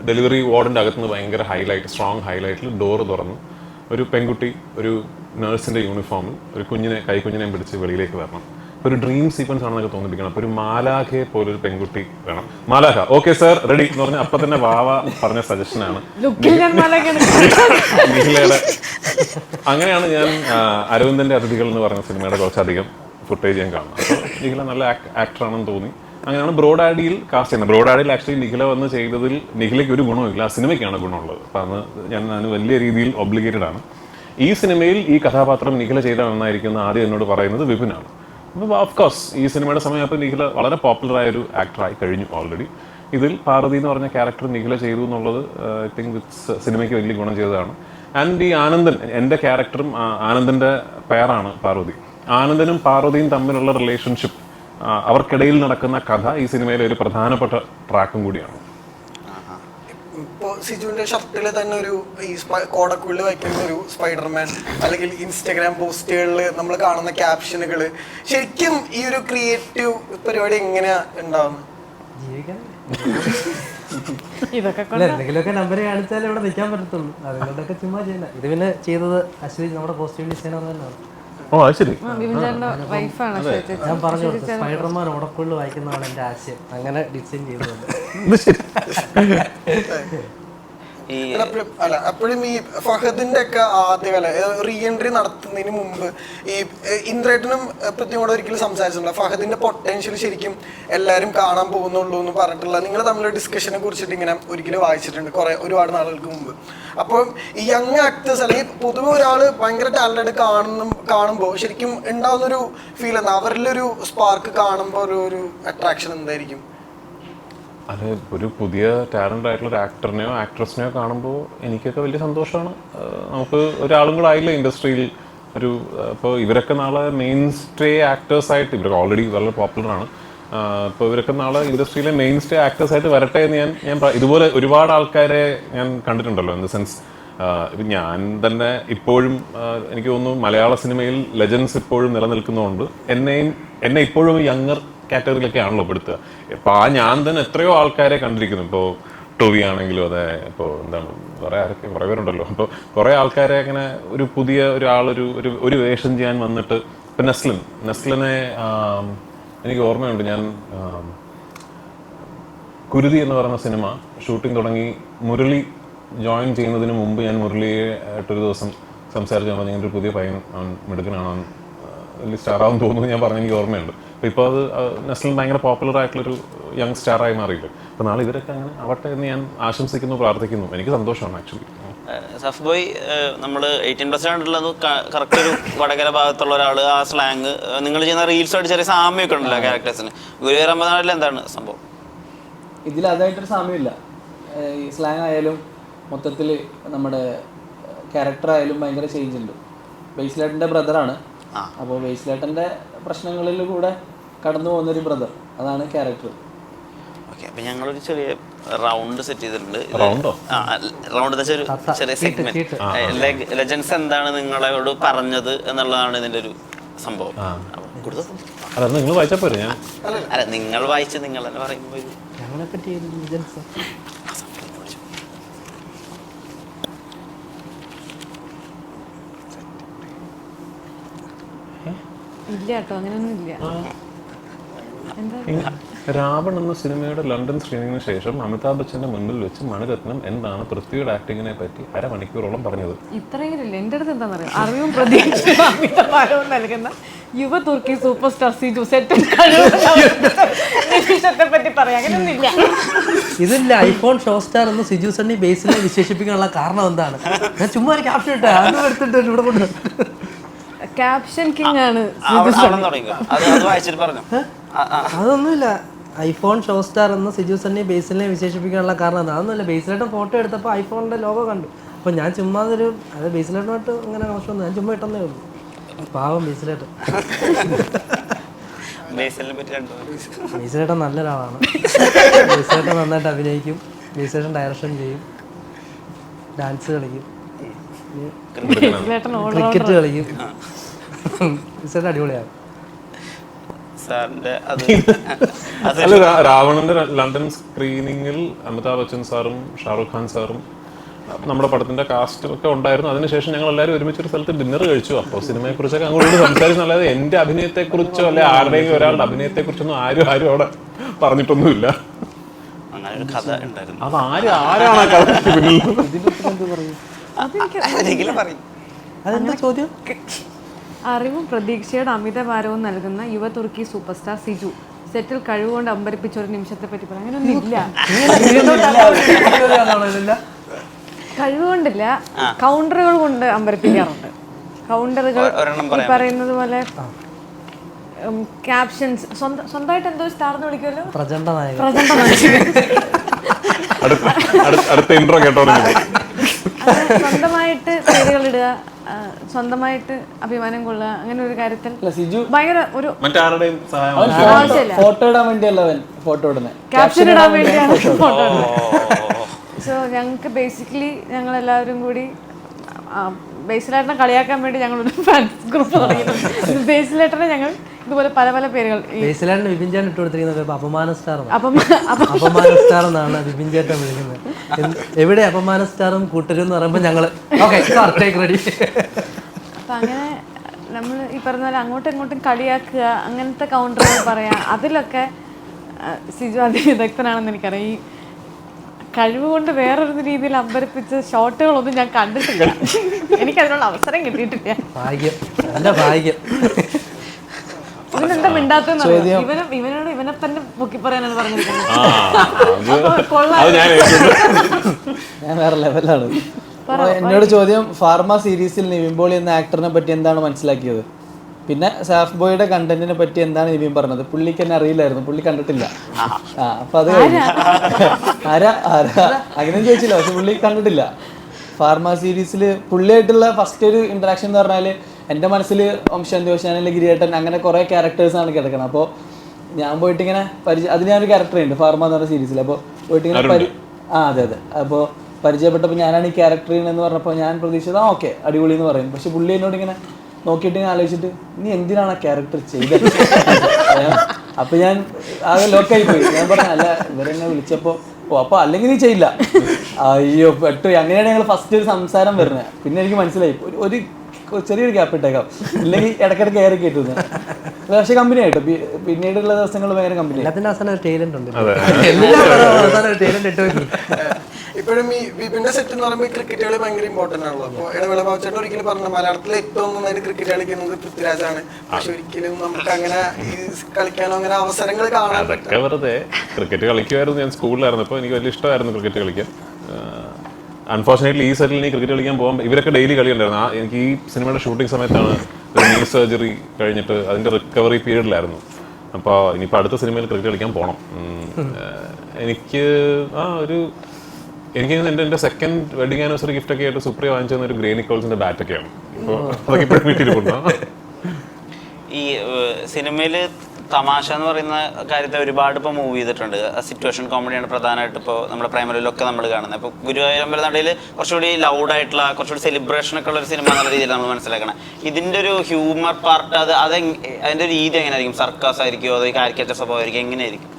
ഡെലിവറി വാർഡിൻ്റെ അകത്തുനിന്ന് ഭയങ്കര ഹൈലൈറ്റ്, സ്ട്രോങ് ഹൈലൈറ്റിൽ ഡോറ് തുറന്ന് ഒരു പെൺകുട്ടി ഒരു നഴ്സിൻ്റെ യൂണിഫോമിൽ ഒരു കൈക്കുഞ്ഞിനെയും പിടിച്ച് വെളിയിലേക്ക് വരണം. ഒരു ഡ്രീം സീക്വൻസ് ആണെന്നൊക്കെ തോന്നിപ്പിക്കണം. അപ്പോൾ ഒരു മാലാഖയെ പോലൊരു പെൺകുട്ടി വേണം. മാലാഖ ഓക്കെ സാർ റെഡി എന്ന് പറഞ്ഞാൽ അപ്പം തന്നെ വാവ പറഞ്ഞ സജഷനാണ് നിഖിലയുടെ. അങ്ങനെയാണ് ഞാൻ അരവിന്ദൻ്റെ അതിഥികൾ എന്ന് പറഞ്ഞ സിനിമയുടെ കുറച്ചധികം ഫുട്ടേജ് ഞാൻ കാണുന്നത്. അപ്പോൾ നിഖില നല്ല ആക്ടറാണെന്ന് തോന്നി. അങ്ങനെയാണ് ബ്രോഡാഡിയിൽ കാസ്റ്റ് ചെയ്യുന്നത്. ബ്രോഡാഡിയിൽ ആക്ച്വലി നിഖില വന്ന് ചെയ്തതിൽ നിഖിലയ്ക്ക് ഒരു ഗുണമില്ല, ആ സിനിമയ്ക്കാണ് ഗുണമുള്ളത്. അപ്പം അന്ന് ഞാൻ അതിന് വലിയ രീതിയിൽ ഒബ്ലിഗേറ്റഡ് ആണ്. ഈ സിനിമയിൽ ഈ കഥാപാത്രം നിഖില ചെയ്താൽ നന്നായിരിക്കും ആദ്യം എന്നോട് പറയുന്നത് വിപിനാണ്. അപ്പോൾ ഓഫ്കോഴ്സ് ഈ സിനിമയുടെ സമയത്ത് നിഖില വളരെ പോപ്പുലറായ ഒരു ആക്ടറായി കഴിഞ്ഞു ഓൾറെഡി. ഇതിൽ പാർവതി എന്ന് പറഞ്ഞ ക്യാരക്ടർ നിഖില ചെയ്തു എന്നുള്ളത് ഐ തിങ്ക് സിനിമയ്ക്ക് വലിയ ഗുണം ചെയ്തതാണ്. ആൻഡ് ഈ ആനന്ദൻ, എൻ്റെ ക്യാരക്ടറും ആനന്ദൻ്റെ പേരാണ് പാർവതി. ആനന്ദനും പാർവതിയും തമ്മിലുള്ള റിലേഷൻഷിപ്പ്, അവർക്കിടയിൽ നടക്കുന്ന കഥ ഈ സിനിമയിലെ ഒരു പ്രധാനപ്പെട്ട ട്രാക്കും കൂടിയാണ്. ഇപ്പോൾ സിജുവിന്റെ ഷർട്ടിൽ തന്നെ ഒരു ഈ കോടക്കുള്ളിൽ വയ്ക്കുന്ന ഒരു സ്പൈഡർമാൻ, അല്ലെങ്കിൽ ഇൻസ്റ്റാഗ്രാം പോസ്റ്റുകളിൽ നമ്മൾ കാണുന്ന ക്യാപ്ഷനുകൾ, ശരിക്കും ഈ ഒരു ക്രിയേറ്റീവ് പരിപാടി എങ്ങനെയാ ഉണ്ടാവുന്നത്? എന്തെങ്കിലുമൊക്കെ നമ്പർ കാണിച്ചാലേ ഇവിടെ നിൽക്കാൻ പറ്റത്തുള്ളൂ. അതുകൊണ്ടൊക്കെ ചുമ്മാ ചെയ്യണ്ട. ഇത് പിന്നെ ചെയ്തത് അശ്വതി, നമ്മുടെ കോസ്റ്റ്യൂം ഡിസൈനർ തന്നെയാണ്. ഓ അത് ശരി. ഞാൻ പറഞ്ഞു സ്പൈഡർമാൻ ഓടക്കുള്ളിൽ വായിക്കുന്നതാണ് എൻ്റെ ആശയം. അങ്ങനെ ഡിസൈൻ ചെയ്തത്. അല്ല അപ്പോഴും ഈ ഫഹദിന്റെ ഒക്കെ ആദ്യകാല റീ എൻട്രി നടത്തുന്നതിന് മുമ്പ് ഈ ഇന്ദ്രേട്ടനും പൃഥ്വിയോട് ഒരിക്കലും സംസാരിച്ചിട്ടില്ല. ഫഹദിന്റെ പൊട്ടൻഷ്യൽ ശരിക്കും എല്ലാവരും കാണാൻ പോകുന്നുള്ളൂ എന്ന് പറഞ്ഞിട്ടുള്ള നിങ്ങൾ തമ്മിലുള്ള ഡിസ്കഷനെ കുറിച്ചിട്ട് ഇങ്ങനെ ഒരിക്കലും വായിച്ചിട്ടുണ്ട് ഒരുപാട് നാളുകൾക്ക് മുമ്പ്. അപ്പോൾ ഈ യങ് ആക്ടേഴ്സ് അല്ലെങ്കിൽ പൊതുവെ ഒരാൾ ഭയങ്കര ടാലന്റഡ് കാണുമ്പോൾ ശരിക്കും ഉണ്ടാവുന്നൊരു ഫീൽ എന്താ, അവരിലൊരു സ്പാർക്ക് കാണുമ്പോൾ ഒരു അട്രാക്ഷൻ എന്തായിരിക്കും? അത് ഒരു പുതിയ ടാലൻ്റ് ആയിട്ടുള്ള ഒരു ആക്ടറിനെയോ ആക്ട്രസിനെയോ കാണുമ്പോൾ എനിക്കൊക്കെ വലിയ സന്തോഷമാണ്. നമുക്ക് ഒരാളും കൂടെ ആയില്ല ഇൻഡസ്ട്രിയിൽ ഒരു, ഇപ്പോൾ ഇവരൊക്കെ നാളെ മെയിൻ സ്റ്റേ ആക്ടേഴ്സായിട്ട്, ഇവരൊക്കെ ഓൾറെഡി വളരെ പോപ്പുലറാണ്. ഇപ്പോൾ ഇവരൊക്കെ നാളെ ഇൻഡസ്ട്രിയിലെ മെയിൻ സ്റ്റേ ആക്ടേഴ്സായിട്ട് വരട്ടെ എന്ന് ഞാൻ ഇതുപോലെ ഒരുപാട് ആൾക്കാരെ ഞാൻ കണ്ടിട്ടുണ്ടല്ലോ. ഇൻ ദ സെൻസ് ഞാൻ തന്നെ ഇപ്പോഴും എനിക്ക് തോന്നുന്നു മലയാള സിനിമയിൽ ലെജൻസ് ഇപ്പോഴും നിലനിൽക്കുന്നതുകൊണ്ട് എന്നെ ഇപ്പോഴും യങ്ങർ കാറ്റഗറിയിലൊക്കെ ആണല്ലോ പെടുത്തുക. ഇപ്പോൾ ഞാൻ തന്നെ എത്രയോ ആൾക്കാരെ കണ്ടിരിക്കുന്നു. ഇപ്പോൾ ടോവി ആണെങ്കിലും അതെ, ഇപ്പോൾ എന്താണ് കുറേ പേരുണ്ടല്ലോ. അപ്പോൾ കുറേ ആൾക്കാരെ അങ്ങനെ ഒരു പുതിയ ഒരു വേഷം ചെയ്യാൻ വന്നിട്ട്, ഇപ്പം നെസ്ലിനെ എനിക്ക് ഓർമ്മയുണ്ട്. ഞാൻ കുരുതി എന്ന് പറയുന്ന സിനിമ ഷൂട്ടിംഗ് തുടങ്ങി മുരളി ജോയിൻ ചെയ്യുന്നതിന് മുമ്പ് ഞാൻ മുരളിയെ ആയിട്ടൊരു ദിവസം സംസാരിച്ച് പറഞ്ഞാൽ ഒരു പുതിയ പയ്യൻ, അവൻ മിടുക്കനാണ്, അവൻ വലിയ സ്റ്റാറാവും തോന്നുന്നു ഞാൻ പറഞ്ഞ എനിക്ക് ഓർമ്മയുണ്ട്. അപ്പോൾ ഇപ്പോൾ അത് നെസ്റ്റിൽ ഭയങ്കര പോപ്പുലർ ആയിട്ടുള്ളൊരു യങ് സ്റ്റാറായി മാറിയില്ല. അപ്പോൾ നാളെ ഇവരൊക്കെ അങ്ങനെ ആവട്ടെ എന്ന് ഞാൻ ആശംസിക്കുന്നു, പ്രാർത്ഥിക്കുന്നു. എനിക്ക് സന്തോഷമാണ് ആക്ച്വലി. സഫ് ബോയ്, നമ്മൾ 18+ കണ്ടുള്ളത് കറക്റ്റ് ഒരു വടകര ഭാഗത്തുള്ള ഒരാൾ, ആ സ്ലാങ്, നിങ്ങൾ ചെയ്യുന്ന റീൽസായിട്ട് ചെറിയ സാമ്യമൊക്കെ ഉണ്ടല്ലോ ക്യാരക്ടേഴ്സിന്. ഗുരുവായൂർ അമ്പലനാട്ടിൽ എന്താണ് സംഭവം? ഇതിൽ അതായിട്ടൊരു സാമ്യമില്ല. ഈ സ്ലാങ് ആയാലും മൊത്തത്തിൽ നമ്മുടെ ക്യാരക്ടർ ആയാലും ഭയങ്കര ചേഞ്ച് ഉണ്ട്. ബേസിലേട്ടൻ്റെ ബ്രദറാണ്. അപ്പോൾ ബേസിലേട്ടൻ്റെ പ്രശ്നങ്ങളിൽ കൂടെ കടന്നു പോകുന്നൊരു ബ്രദർ, അതാണ് ക്യാരക്ടർ. ഓക്കെ, അപ്പം ഞങ്ങളൊരു ചെറിയ റൗണ്ട് സെറ്റ് ചെയ്തിട്ടുണ്ട്. റൗണ്ടോ? റൗണ്ട് ഒരു ചെറിയ സെഗ്മെന്റ്. ലെജൻസ് എന്താണ് നിങ്ങളോട് പറഞ്ഞത് എന്നുള്ളതാണ് ഇതിന്റെ ഒരു സംഭവം. അതെ, നിങ്ങൾ വായിച്ചാൽ പോരെ? ഞാൻ അല്ല, നിങ്ങൾ വായിച്ച് നിങ്ങൾ തന്നെ പറയുമ്പോൾ ഞങ്ങളെ പറ്റി ഇല്ല കേട്ടോ, അങ്ങനെയൊന്നും ഇല്ല. രാവൺ എന്ന സിനിമയുടെ ലണ്ടൻ സ്ക്രീനിങ്ങിന് ശേഷം അമിതാഭ് ബച്ചന്റെ മുൻപിൽ വെച്ച് മണിരത്നം എന്താണ് പൃഥ്വിയുടെ ആക്ടിങ്ങിനെ പറ്റി അരമണിക്കൂറോളം പറഞ്ഞത്? ഇത്രയെങ്കിലില്ല. എൻ്റെ അടുത്ത് എന്താ പറയുക, അറിവും പ്രതീക്ഷയും അമിതഭാരവും നൽകുന്ന യുവ തുർക്കി സൂപ്പർ സ്റ്റാർ സിജു സെറ്റ് നിമിഷത്തെ പറ്റി പറയാം. അങ്ങനെയൊന്നുമില്ല. ഇതില്ല ഐഫോൺ ഷോ സ്റ്റാർ എന്ന് സിജു സണ്ണി ബേസിലെ വിശേഷിപ്പിക്കാനുള്ള കാരണം എന്താണ്? ഞാൻ ചുമ്മാ ഒരു ക്യാപ്ഷൻ ഇട്ടേ, അത് എടുത്തിട്ട് ഇവിടെ കൊണ്ട് ക്യാപ്ഷൻ കിങ് ആണ്. അതൊന്നുമില്ല. ഐഫോൺ ഷോ സ്റ്റാർ എന്ന് സിജു സണ്ണി ബേസിലിനെ വിശേഷിപ്പിക്കാനുള്ള കാരണം എന്താ? അതൊന്നുമില്ല. ബേസിലേട്ടൻ ഫോട്ടോ എടുത്തപ്പോൾ ഐഫോണിന്റെ ലോഗോ കണ്ടു. അപ്പോൾ ഞാൻ ചുമ്മാ അത് ബേസിലേട്ടനായിട്ട് അങ്ങനെ കണക്ഷൻ ഞാൻ ചുമ്മാ ഇട്ടെന്നേ ഉള്ളൂ. പാവം ബേസിലേട്ടൻ. ബേസിലേട്ടൻ നല്ലൊരാളാണ്. ബേസിലേട്ടൻ നന്നായിട്ട് അഭിനയിക്കും, ബേസിലേട്ടൻ ഡയറക്ഷൻ ചെയ്യും, ഡാൻസ് കളിക്കും, ക്രിക്കറ്റ് കളിക്കും. ബേസിലേട്ടൻ അടിപൊളിയാണ്. രാവണന്റെ ലണ്ടൻ സ്ക്രീനിങ്ങിൽ അമിതാഭ് ബച്ചൻ സാറും ഷാറുഖ് ഖാൻ സാറും നമ്മുടെ പടത്തിന്റെ കാസ്റ്റും ഒക്കെ ഉണ്ടായിരുന്നു. അതിനുശേഷം ഞങ്ങൾ എല്ലാവരും ഒരുമിച്ചൊരു സ്ഥലത്ത് ഡിന്നർ കഴിച്ചു. അപ്പോൾ സിനിമയെ കുറിച്ചൊക്കെ അങ്ങോട്ട് സംസാരിച്ചല്ലാതെ എന്റെ അഭിനയത്തെക്കുറിച്ചോ അല്ലെ ആരുടെയും ഒരാളുടെ അഭിനയത്തെക്കുറിച്ചൊന്നും ആരും അവിടെ പറഞ്ഞിട്ടൊന്നുമില്ല. അത് ആരാണ് ആ കഥയ്ക്ക് പിന്നിൽ? അതെന്താ ചോദ്യം? അറിവും പ്രതീക്ഷയുടെ അമിതഭാരവും നൽകുന്ന യുവ തുർക്കി സൂപ്പർ സ്റ്റാർ സിജു സെറ്റിൽ കഴിവുകൊണ്ട് അമ്പരിപ്പിച്ച ഒരു നിമിഷത്തെ പറ്റി പറയാം. അങ്ങനെയൊന്നും ഇല്ല. കഴിവുകൊണ്ടില്ല, കൗണ്ടറുകൾ കൊണ്ട് അമ്പരിപ്പിക്കാറുണ്ട്. കൗണ്ടറുകൾ ഈ പറയുന്നത് പോലെ ക്യാപ്ഷൻസ് സ്വന്തമായിട്ട് എന്തോ സ്റ്റാർ എന്ന് വിളിക്കുമല്ലോ, പ്രചണ്ഡ നായകൻ. അടുത്ത ഇൻട്രോ കേട്ടോ. സ്വന്തമായിട്ട് പേരുകൾ ഇടുക, സ്വന്തമായിട്ട് അഭിമാനം കൊള്ളുക, അങ്ങനെ ഒരു കാര്യത്തിൽ ഭയങ്കര ഒരു മറ്റാരുടെയും ഫോട്ടോ ഇടാൻ വേണ്ടിയല്ല അവൻ ഫോട്ടോ ഇടുന്നത്, ക്യാപ്ഷൻ ഇടാൻ വേണ്ടിയാണ് ഫോട്ടോ ഇടുന്നത്. സോ ഞങ്ങൾക്ക് ബേസിക്കലി ഞങ്ങളെല്ലാവരും കൂടി ബേസിലേട്ടനെ കളിയാക്കാൻ വേണ്ടി ഞങ്ങളൊരു ഫാൻസ് ഗ്രൂപ്പ് തുടങ്ങിയിട്ടുണ്ട്. ബേസിലേട്ടനെ ഞങ്ങൾ ഇതുപോലെ പല പല പേരുകൾ, ബേസിലേട്ടന് വിപിൻ ചേട്ടൻ ഇട്ട് കൊടുത്തിരിക്കുന്നത് അപമാന സ്റ്റാർ, അപമാന സ്റ്റാർ എന്നാണ് വിപിൻ ചേട്ടൻ വിളിക്കുന്നത്. എവിടെ അപമാന സ്റ്റാറും കൂട്ടരും എന്ന് പറയുമ്പോൾ ഞങ്ങള് റെഡി. അപ്പൊ അങ്ങനെ നമ്മൾ ഈ പറഞ്ഞ പോലെ അങ്ങോട്ടും ഇങ്ങോട്ടും കളിയാക്കുക, അങ്ങനത്തെ കൗണ്ടറുകൾ പറയാം, അതിലൊക്കെ സിജു അതിവിദഗ്ധനാണെന്ന് എനിക്കറിയാം. ഈ കഴിവ് കൊണ്ട് വേറൊരു രീതിയിൽ അമ്പരിപ്പിച്ച ഷോട്ടുകളൊന്നും ഞാൻ കണ്ടിട്ടില്ല. എനിക്കതിനുള്ള അവസരം കിട്ടിയിട്ടില്ല. ഭാഗ്യം, നല്ല ഭാഗ്യം. ഇവനെന്താ മിണ്ടാത്തെന്ന് ഇവനോട് ഇവനെ തന്നെ പൊക്കി പറയാനാണ് പറഞ്ഞിരിക്കുന്നത്. ഞാൻ വേറെ ലെവലാണ്. എന്നോട് ചോദ്യം, ഫാർമ സീരീസിൽ നിവിൻ പോളി എന്ന ആക്ടറിനെ പറ്റി എന്താണ് മനസ്സിലാക്കിയത്? പിന്നെ സാഫ് ബോയുടെ കണ്ടന്റിനെ പറ്റി എന്താണ് നിവിൻ പറഞ്ഞത്? പുള്ളിക്ക് എന്നെ അറിയില്ലായിരുന്നു, പുള്ളി കണ്ടിട്ടില്ല. അപ്പൊ അത് ആരാ അങ്ങനെ ചോദിച്ചില്ല, പക്ഷെ പുള്ളി കണ്ടിട്ടില്ല. ഫാർമ സീരീസിൽ പുള്ളിയായിട്ടുള്ള ഫസ്റ്റ് ഒരു ഇന്ററാക്ഷൻ എന്ന് പറഞ്ഞാൽ എൻ്റെ മനസ്സിൽ ഓംശാന്തി ഓശാനിലെ ഗിരിയേട്ടൻ അങ്ങനെ കുറേ ക്യാരക്ടേഴ്സാണ് കിടക്കുന്നത്. അപ്പോൾ ഞാൻ പോയിട്ടിങ്ങനെ അതിന് ഞാനൊരു ക്യാരക്ടർ ഉണ്ട് ഫാർമ എന്ന് പറഞ്ഞ സീരീസിൽ. അപ്പോൾ പോയിട്ടിങ്ങനെ അതെ. അപ്പോൾ പരിചയപ്പെട്ടപ്പോൾ ഞാനാണ് ഈ ക്യാരക്ടർ എന്ന് പറഞ്ഞപ്പോൾ ഞാൻ പ്രതീക്ഷിച്ചത് ഓക്കെ അടിപൊളി എന്ന് പറയും. പക്ഷെ പുള്ളി എന്നോട് ഇങ്ങനെ നോക്കിയിട്ട് ഇങ്ങനെ ആലോചിച്ചിട്ട് നീ എന്തിനാണ് ആ ക്യാരക്ടർ ചെയ്തത്? അപ്പോൾ ഞാൻ ആകെ ലോക്കായി പോയി. ഞാൻ പറഞ്ഞു അല്ല ഇവരെന്നെ വിളിച്ചപ്പോൾ അപ്പോൾ അല്ലെങ്കിൽ നീ ചെയ്യില്ല. അയ്യോ പെട്ടു. അങ്ങനെയാണ് ഞങ്ങൾ ഫസ്റ്റ് ഒരു സംസാരം വരുന്നത്. പിന്നെ എനിക്ക് മനസ്സിലായി ഒരു ചെറിയൊരു ഗ്യാപ്പ് ഇട്ടേക്കാം, ഇല്ലെങ്കിൽ ഇടയ്ക്കിടയ്ക്ക് കയറി കയറ്റുന്നത്. പക്ഷേ കമ്പനി ആയിട്ടോ പിന്നീടുള്ള ദിവസങ്ങൾ ഭയങ്കര കമ്പനി. എല്ലാത്തിൻ്റെ അവസാനം ഒരു ടേലന്റ് ഉണ്ട്. എല്ലാ അവസാനം ഒരു ടേലന്റ് ഇട്ട് നോക്കി. ഇപ്പോഴും ഈ വിപിന്റെ സെറ്റ് എന്ന് പറയുമ്പോൾ ക്രിക്കറ്റ് കളി ഭയങ്കര ഇമ്പോർട്ടന്റ് ആണല്ലോ. അപ്പോൾ ഇടവേള ബാബുച്ചേട്ടൻ ഒരിക്കലും പറഞ്ഞു മലയാളത്തിൽ ഏറ്റവും നന്നായിട്ട് ക്രിക്കറ്റ് കളിക്കുന്നത് പൃഥ്വിരാജാണ്. പക്ഷെ ഒരിക്കലും നമുക്ക് അങ്ങനെ കളിക്കാനോ അങ്ങനെ അവസരങ്ങൾ കാണാൻ പറ്റും. വെറുതെ ക്രിക്കറ്റ് കളിക്കുമായിരുന്നു. ഞാൻ സ്കൂളിലായിരുന്നു, അപ്പോൾ എനിക്ക് വലിയ ഇഷ്ടമായിരുന്നു ക്രിക്കറ്റ് കളിക്കാൻ. അൺഫോർച്ചുനേറ്റ്ലി ഈ സെറ്റിൽ എനിക്ക് ക്രിക്കറ്റ് കളിക്കാൻ പോകാൻ ഇവരൊക്കെ ഡെയിലി കളിയുണ്ടായിരുന്നു. എനിക്ക് ഈ സിനിമയുടെ ഷൂട്ടിംഗ് സമയത്താണ് ഒരു നീ സർജറി കഴിഞ്ഞിട്ട് അതിൻ്റെ റിക്കവറി പീരീഡിലായിരുന്നു. അപ്പോൾ ഇനിയിപ്പോൾ അടുത്ത സിനിമയിൽ ക്രിക്കറ്റ് കളിക്കാൻ പോകണം. എനിക്ക് എൻ്റെ സെക്കൻഡ് വെഡിങ് ആനിവേഴ്സറി ഗിഫ്റ്റ് ഒക്കെ ആയിട്ട് സുപ്രിയ വാങ്ങിച്ചു ഒരു ഗ്രേ നിക്കോൾസിന്റെ ബാറ്റൊക്കെയാണ്. ഇപ്പോൾ അതൊക്കെ ഇപ്പോഴും വീട്ടിലിരിക്കുന്നു. ഈ സിനിമയിൽ തമാശ എന്ന് പറയുന്ന കാര്യത്തെ ഒരുപാട് ഇപ്പോൾ മൂവ് ചെയ്തിട്ടുണ്ട്. സിറ്റുവേഷൻ കോമഡിയാണ് പ്രധാനമായിട്ട് ഇപ്പോൾ നമ്മുടെ പ്രൈമറിയിലൊക്കെ നമ്മൾ കാണുന്നത്. ഇപ്പോൾ ഗുരുവായൂരമ്പല നടയിൽ കുറച്ചുകൂടി ലൗഡായിട്ടുള്ള കുറച്ചുകൂടി സെലിബ്രേഷനൊക്കെ ഉള്ള ഒരു സിനിമ എന്നുള്ള രീതിയിൽ നമ്മൾ മനസ്സിലാക്കണം. ഇതിൻ്റെ ഒരു ഹ്യൂമർ പാർട്ട് അതിൻ്റെ രീതി എങ്ങനെയായിരിക്കും? സർക്കാസ് ആയിരിക്കുമോ അതോ കാരിക്കേച്ചർ സ്വഭാവമായിരിക്കും? എങ്ങനെയായിരിക്കും?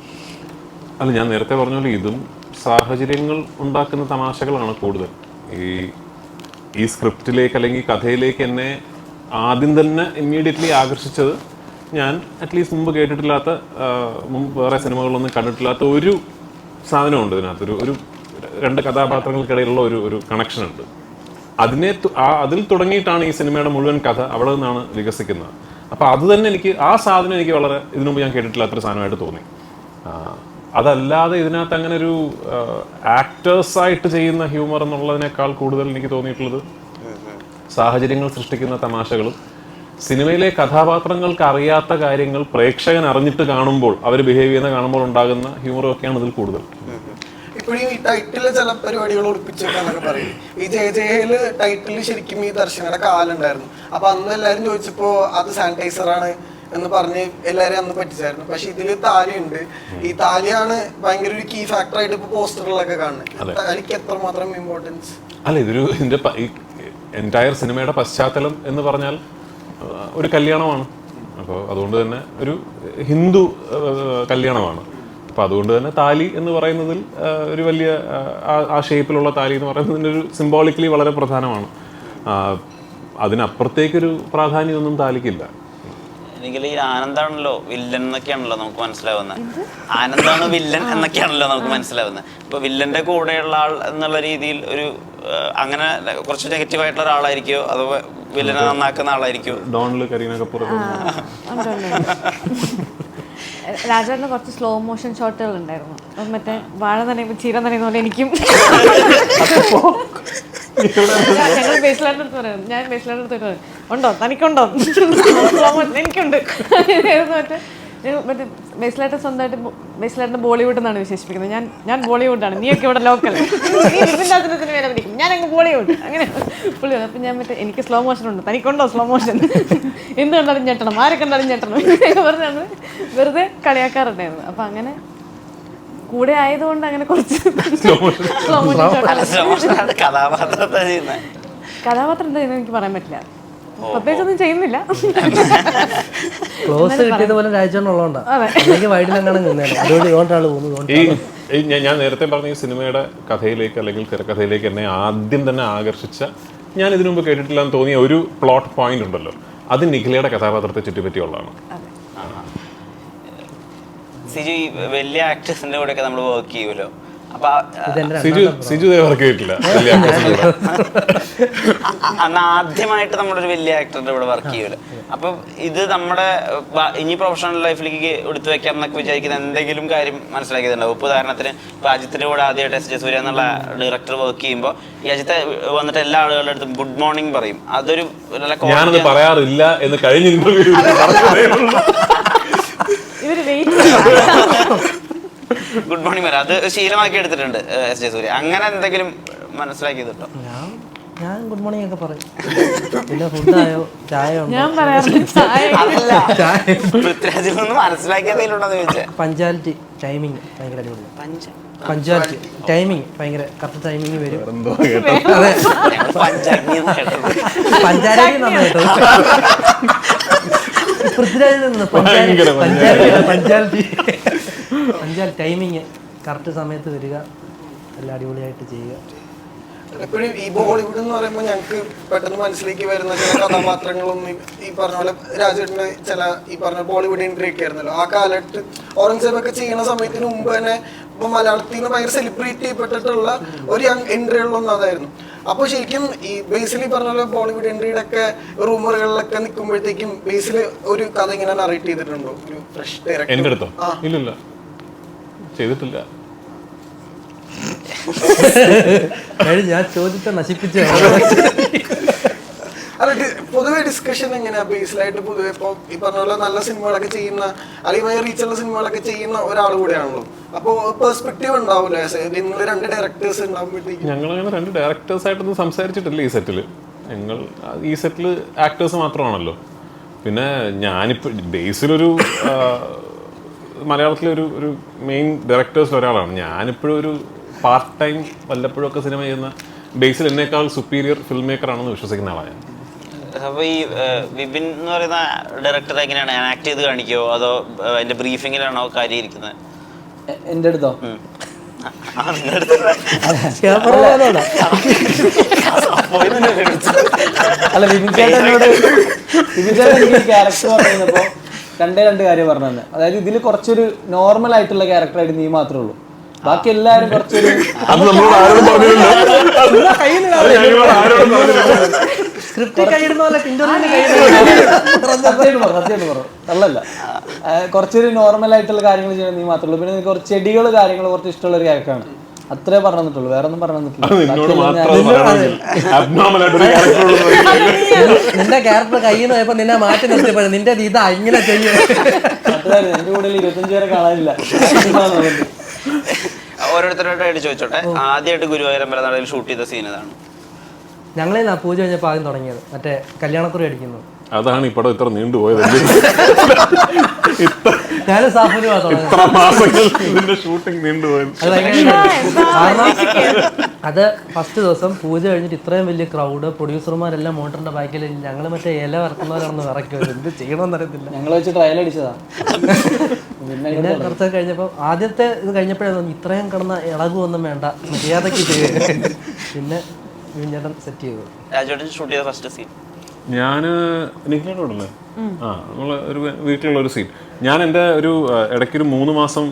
അല്ല, ഞാൻ നേരത്തെ പറഞ്ഞ പോലെ ഇതും സാഹചര്യങ്ങൾ ഉണ്ടാക്കുന്ന തമാശകളാണ് കൂടുതൽ. ഈ സ്ക്രിപ്റ്റിലേക്ക് അല്ലെങ്കിൽ കഥയിലേക്ക് എന്നെ ആദ്യം തന്നെ ഇമ്മീഡിയറ്റ്ലി ആകർഷിച്ചത് ഞാൻ അറ്റ്ലീസ്റ്റ് മുമ്പ് കേട്ടിട്ടില്ലാത്ത വേറെ സിനിമകളൊന്നും കണ്ടിട്ടില്ലാത്ത ഒരു സാധനമുണ്ട് ഇതിനകത്ത്. ഒരു രണ്ട് കഥാപാത്രങ്ങൾക്കിടയിലുള്ള ഒരു കണക്ഷൻ ഉണ്ട്. അതിൽ തുടങ്ങിയിട്ടാണ് ഈ സിനിമയുടെ മുഴുവൻ കഥ അവിടെ നിന്നാണ് വികസിക്കുന്നത്. അപ്പോൾ അത് തന്നെ ആ സാധനം എനിക്ക് വളരെ ഇതിനു മുമ്പ് ഞാൻ കേട്ടിട്ടില്ലാത്തൊരു സാധനമായിട്ട് തോന്നി. അതല്ലാതെ ഇതിനകത്ത് അങ്ങനെ ഒരു ആക്ടേഴ്സായിട്ട് ചെയ്യുന്ന ഹ്യൂമർ എന്നുള്ളതിനേക്കാൾ കൂടുതൽ എനിക്ക് തോന്നിയിട്ടുള്ളത് സാഹചര്യങ്ങൾ സൃഷ്ടിക്കുന്ന തമാശകളും സിനിമയിലെ കഥാപാത്രങ്ങൾക്ക് അറിയാത്ത കാര്യങ്ങൾ പ്രേക്ഷകൻ അറിഞ്ഞിട്ട് കാണുമ്പോൾ അവർ ബിഹേവ് ചെയ്യുന്ന കാണുമ്പോൾ ഉണ്ടാകുന്ന ഹ്യൂമറും ഒക്കെയാണ് ഇതിൽ കൂടുതൽ. ഇപ്പോഴും ഈ ടൈറ്റില് ചില പരിപാടികൾ ഒളിപ്പിച്ചേക്കാന്നൊക്കെ പറയും. ഈ ജയജയയില് ടൈറ്റിൽ ശരിക്കും ഈ ദർശനയുടെ കാലുണ്ടായിരുന്നു. അപ്പൊ അന്ന് എല്ലാരും ചോദിച്ചപ്പോ അത് സാനിറ്റൈസറാണ് എന്ന് പറഞ്ഞ് എല്ലാരും അന്ന് പറ്റിച്ചായിരുന്നു. പക്ഷെ ഇതില് താലിയുണ്ട്. ഈ താലിയാണ് ഭയങ്കര ഒരു കീ ഫാക്ടർ ആയിട്ട് ഇപ്പൊ പോസ്റ്ററുകളൊക്കെ കാണുന്നത്. താലിക്ക് എത്രമാത്രം ഇമ്പോർട്ടൻസ്? അല്ല, ഇതിന്റെ എൻറ്റയർ സിനിമയുടെ പശ്ചാത്തലം എന്ന് പറഞ്ഞാൽ ഒരു കല്യാണമാണ്. അപ്പോൾ അതുകൊണ്ട് തന്നെ ഒരു ഹിന്ദു കല്യാണമാണ്. അപ്പോൾ അതുകൊണ്ട് തന്നെ താലി എന്ന് പറയുന്നതിൽ ഒരു വലിയ ആ ഷേപ്പിലുള്ള താലി എന്ന് പറയുന്നതിൻ്റെ ഒരു സിംബോളിക്കലി വളരെ പ്രധാനമാണ്. അതിനപ്പുറത്തേക്കൊരു പ്രാധാന്യമൊന്നും താലിക്കില്ല. അല്ലെങ്കിൽ ഈ ആനന്ദാണല്ലോ വില്ലൻ എന്നൊക്കെയാണല്ലോ നമുക്ക് മനസ്സിലാവുന്നത്. ആനന്ദാണ് വില്ലൻ എന്നൊക്കെയാണല്ലോ നമുക്ക് മനസ്സിലാവുന്നത്. ഇപ്പൊ വില്ലന്റെ കൂടെയുള്ള ആൾ എന്നുള്ള രീതിയിൽ ഒരു അങ്ങനെ കുറച്ച് നെഗറ്റീവ് ആയിട്ടുള്ള ഒരാളായിരിക്കോ അതോ വില്ലനെ നന്നാക്കുന്ന ആളായിരിക്കോ? ഡോണില് കരീന കപൂർ രാജാവിന് കുറച്ച് സ്ലോ മോഷൻ ഷോട്ടുകൾ ഉണ്ടായിരുന്നു. മറ്റേ വാഴ നനയുമ്പോൾ ചീര നനയുന്ന പോലെ എനിക്കും ഞങ്ങൾ ബേസിലായിട്ടെടുത്ത് പറയുന്നത്. ഞാൻ ബേസിലായിട്ടെടുത്ത് പറയും ഉണ്ടോ തനിക്കുണ്ടോ സ്ലോ മോഷൻ എനിക്കുണ്ട്. മറ്റേ ബേസിലായിട്ട് സ്വന്തമായിട്ട് ബേസിലായിട്ട് ബോളിവുഡ് എന്നാണ് വിശേഷിപ്പിക്കുന്നത്. ഞാൻ ബോളിവുഡാണ്, നീയൊക്കെ ഇവിടെ ലോക്കൽ, നീ ഇതിൻ്റെ അതിനത്തിന് വേറെ പിടിക്കും, ഞാനങ്ങ് ബോളിവുഡ് അങ്ങനെ പുള്ളി. അപ്പം ഞാൻ മറ്റേ എനിക്ക് സ്ലോ മോഷൻ ഉണ്ട്, തനിക്കുണ്ടോ സ്ലോ മോഷൻ, എന്ത് കണ്ടാലും ഞെട്ടണം, ആരെ കണ്ടാലും ഞെട്ടണം എന്നൊക്കെ പറഞ്ഞാണ് വെറുതെ കളിയാക്കാറുണ്ടായിരുന്നു. അപ്പം അങ്ങനെ കൂടെ ആയതുകൊണ്ട് അങ്ങനെ കുറച്ച് സ്ലോ മോഷൻ കഥാപാത്രം എന്താ എനിക്ക് പറയാൻ പറ്റില്ല. പ്രത്യേകിച്ചൊന്നും ചെയ്യുന്നില്ല. ക്ലോസ് കിട്ടിയതുപോലെ രാജ്യമുള്ളതുകൊണ്ടാണ് വൈഡിലങ്ങനെ ഞാൻ നേരത്തെ പറഞ്ഞ ഈ സിനിമയുടെ കഥയിലേക്ക് അല്ലെങ്കിൽ തിരക്കഥയിലേക്ക് എന്നെ ആദ്യം തന്നെ ആകർഷിച്ച, ഞാൻ ഇതിനു മുമ്പ് കേട്ടിട്ടില്ലെന്ന് തോന്നിയ ഒരു പ്ലോട്ട് പോയിന്റ് ഉണ്ടല്ലോ, അത് നിഖിലയുടെ കഥാപാത്രത്തെ ചുറ്റിപ്പറ്റിയുള്ളതാണ്. സിജു ഈ വലിയ ആക്ടേഴ്സിന്റെ കൂടെ ഒക്കെ നമ്മൾ വർക്ക് ചെയ്യുമല്ലോ. അപ്പൊ സിജു വർക്ക് ചെയ്തിട്ടില്ല അന്ന് ആദ്യമായിട്ട് നമ്മളൊരു വലിയ ആക്ടറിന്റെ കൂടെ വർക്ക് ചെയ്യുമല്ലോ. അപ്പൊ ഇത് നമ്മുടെ ഇനി പ്രൊഫഷണൽ ലൈഫിലേക്ക് എടുത്തു വെക്കാം എന്നൊക്കെ വിചാരിക്കുന്ന എന്തെങ്കിലും കാര്യം മനസ്സിലാക്കിയിട്ടുണ്ടാവും? ഇപ്പൊ ഉദാഹരണത്തിന് ഇപ്പൊ അജിത്തിന്റെ കൂടെ ആദ്യമായിട്ട് എസ് ജെ സൂര്യ എന്നുള്ള ഡയറക്ടർ വർക്ക് ചെയ്യുമ്പോൾ ഈ അജിത്തെ വന്നിട്ട് എല്ലാ ആളുകളുടെ അടുത്തും ഗുഡ് മോർണിംഗ് പറയും. അതൊരു ഞാനത് പറയാറില്ല എന്ന് കഴിഞ്ഞ ഗുഡ് മോർണിംഗ് വരാം, അത് ശീലമാക്കി എടുത്തിട്ടുണ്ട് എസ് ജെ സൂര്യ. അങ്ങനെ എന്തെങ്കിലും മനസ്സിലാക്കിയതുണ്ടോ? ഞാൻ ഗുഡ് മോർണിംഗ് ഒക്കെ പറയും. പിന്നെ ഫുഡായോ ചായ പൃഥ്വിരാജിൽ നിന്ന് മനസ്സിലാക്കിയതിലുണ്ടോ ചോദിച്ചേ? പഞ്ച്വാലിറ്റി ടൈമിങ് ഭയങ്കര അടിപൊളി. പഞ്ച്വാലിറ്റി ടൈമിങ് ഭയങ്കര കറക്റ്റ് ടൈമിങ് വരും. അതെ, പഞ്ചായത്തിൽ നിന്ന് കേട്ടോ, പൃഥ്വിരാജിൽ നിന്ന് പഞ്ചായത്തി ടൈമിങ് കറക്റ്റ് സമയത്ത് വരിക, എല്ലാം അടിപൊളിയായിട്ട് ചെയ്യുക. എപ്പോഴും ഈ ബോളിവുഡ് എന്ന് പറയുമ്പോൾ ഞങ്ങൾക്ക് പെട്ടെന്ന് മനസ്സിലേക്ക് വരുന്ന ചില കഥാപാത്രങ്ങളൊന്നും ഈ പറഞ്ഞ പോലെ രാജേട്ടൻ്റെ ചില ഈ പറഞ്ഞ ബോളിവുഡ് എൻട്രി ഒക്കെ ആയിരുന്നല്ലോ ആ കാലത്ത് ഔറംഗസേബ് ഒക്കെ ചെയ്യുന്ന സമയത്തിന് മുമ്പ് തന്നെ ഇപ്പൊ മലയാളത്തിൽ നിന്ന് ഭയങ്കര സെലിബ്രേറ്റ് ചെയ്യപ്പെട്ടിട്ടുള്ള ഒരു എൻട്രികളിലൊന്നും അതായിരുന്നു. അപ്പോൾ ശരിക്കും ഈ ബേസിലി പറഞ്ഞ പോലെ ബോളിവുഡ് എൻട്രിയുടെ ഒക്കെ റൂമറുകളിലൊക്കെ നിൽക്കുമ്പോഴത്തേക്കും ബേസിൽ ഒരു കഥ ഇങ്ങനെ നറേറ്റ് ചെയ്തിട്ടുണ്ടോ ഒരു ഫ്രഷ് ഡയറക്ടർ? എൻ്റെ അടുത്തോ? ഇല്ലില്ല, ചെയ്തിട്ടില്ല. ഞാൻ ചോദിച്ച നശിപ്പിച്ച അല്ല, പൊതുവെ ഡിസ്കഷൻ എങ്ങനെയാ ബേസിലായിട്ട് പൊതുവെ ഇപ്പോൾ ഈ പറഞ്ഞ പോലെ നല്ല സിനിമകളൊക്കെ ചെയ്യുന്ന അല്ലെങ്കിൽ റീച്ചുള്ള സിനിമകളൊക്കെ ചെയ്യുന്ന ഒരാൾ കൂടെയാണല്ലോ. അപ്പോൾ പെർസ്പെക്റ്റീവ് ഉണ്ടാവില്ലേ നിങ്ങൾ രണ്ട് ഡയറക്ടേഴ്സ് ഉണ്ടാകുമ്പോഴത്തേക്കും? ഞങ്ങളങ്ങനെ 2 ഡയറക്ടേഴ്സായിട്ടൊന്നും സംസാരിച്ചിട്ടില്ല ഈ സെറ്റിൽ. ഞങ്ങൾ ഈ സെറ്റിൽ ആക്ടേഴ്സ് മാത്രമാണല്ലോ. പിന്നെ ഞാനിപ്പോൾ ബേസിലൊരു മലയാളത്തിലെ ഒരു മെയിൻ ഡയറക്ടേഴ്സിൽ ഒരാളാണ്. ഞാനിപ്പോഴും ഒരു പാർട്ട് ടൈം വല്ലപ്പോഴും ഒക്കെ സിനിമ ചെയ്യുന്ന ബേസിൽ എന്നേക്കാൾ സുപ്പീരിയർ ഫിൽം മേക്കറാണെന്ന് വിശ്വസിക്കുന്ന ആളാണ് ഞാൻ. അപ്പോൾ ഈ വിപിൻ എന്ന് പറയുന്ന ഡയറക്ടർ എങ്ങനെയാണ് ആക്ട് ചെയ്ത് കാണിക്കുമോ അതോ അതിന്റെ ബ്രീഫിങ്ങിലാണോ കാര്യം ഇരിക്കുന്നത്? എൻ്റെ അടുത്തോ? അല്ല, വിപിൻ ചേട്ടനോട് എനിക്ക് ക്യാരക്ടർ പറയുന്നപ്പോ രണ്ട് കാര്യം പറഞ്ഞു തന്നെ. അതായത് ഇതിൽ കുറച്ചൊരു നോർമൽ ആയിട്ടുള്ള ക്യാരക്ടറായിട്ട് നീ മാത്രമേ ഉള്ളൂ. ബാക്കി എല്ലാരും കുറച്ചൊരു അല്ലല്ല, കുറച്ചൊരു നോർമൽ ആയിട്ടുള്ള കാര്യങ്ങൾ ചെയ്യാൻ നീ മാത്രമേ ഉള്ളൂ. പിന്നെ നിനക്ക് കുറച്ച് ചെടികൾ കാര്യങ്ങൾ കുറച്ച് ഇഷ്ടമുള്ള ഒരു ക്യാരക്ടറാണ്. അത്രേ പറഞ്ഞു തന്നിട്ടുള്ളൂ, വേറെ ഒന്നും പറഞ്ഞു നിന്റെ ക്യാരക്ടർ കയ്യിൽ നിന്ന് പോയപ്പോ നിന്നെ മാറ്റി നിർത്തിയപ്പോഴും നിന്റെ ഇതാ ഇങ്ങനെ ചെയ്യും. എന്റെ കൂടെ 25 വരെ കാണാനില്ല. ഓരോരുത്തരോടായിട്ട് ചോദിച്ചോട്ടെ, ആദ്യമായിട്ട് ഗുരുവായൂരമ്പല നടയിൽ ഷൂട്ട് ചെയ്ത സീൻ ഏതാണ്? ഞങ്ങളെ പൂജ കഴിഞ്ഞപ്പോൾ ആദ്യം തുടങ്ങിയത് മറ്റേ കല്യാണക്കുറി അടിക്കുന്നത്. അതാണ് ഈ പടം ഇത്ര നീണ്ടുപോയത്. ഞാനും സാഫുനും ഇത്ര മാസങ്ങൾ ഇതിന്റെ ഷൂട്ടിംഗ് നീണ്ടുപോയത്. അത് ഫസ്റ്റ് ദിവസം പൂജ കഴിഞ്ഞിട്ട് ഇത്രയും വലിയ ക്രൗഡ്, പ്രൊഡ്യൂസർമാരെല്ലാം മോട്ടറിന്റെ ബാക്കിൽ, ഞങ്ങൾ മറ്റേ ഇല വറക്കുന്നവരാണെന്ന് വിറയ്ക്കും. എന്ത് ചെയ്യണമെന്ന് അറിയത്തില്ല. ഞങ്ങൾ വെച്ച് ട്രയൽ അടിച്ചതാ. പിന്നെ കുറച്ചൊക്കെ കഴിഞ്ഞപ്പോൾ ആദ്യത്തെ ഇത് കഴിഞ്ഞപ്പോഴാണ് ഇത്രയും കിടന്ന ഇളകുമൊന്നും വേണ്ട, മര്യാദയ്ക്ക് ചെയ്ത്. പിന്നെ ചേട്ടൻ സെറ്റ് ചെയ്തു. രാജേട്ടൻ ഷൂട്ട് ചെയ്ത ഫസ്റ്റ് സീൻ ഞാൻ നിഖിലോടല്ലേ നമ്മളെ ഒരു വീട്ടിലുള്ള ഒരു സീൻ. ഞാൻ എൻ്റെ ഒരു ഇടയ്ക്കൊരു 3 മാസം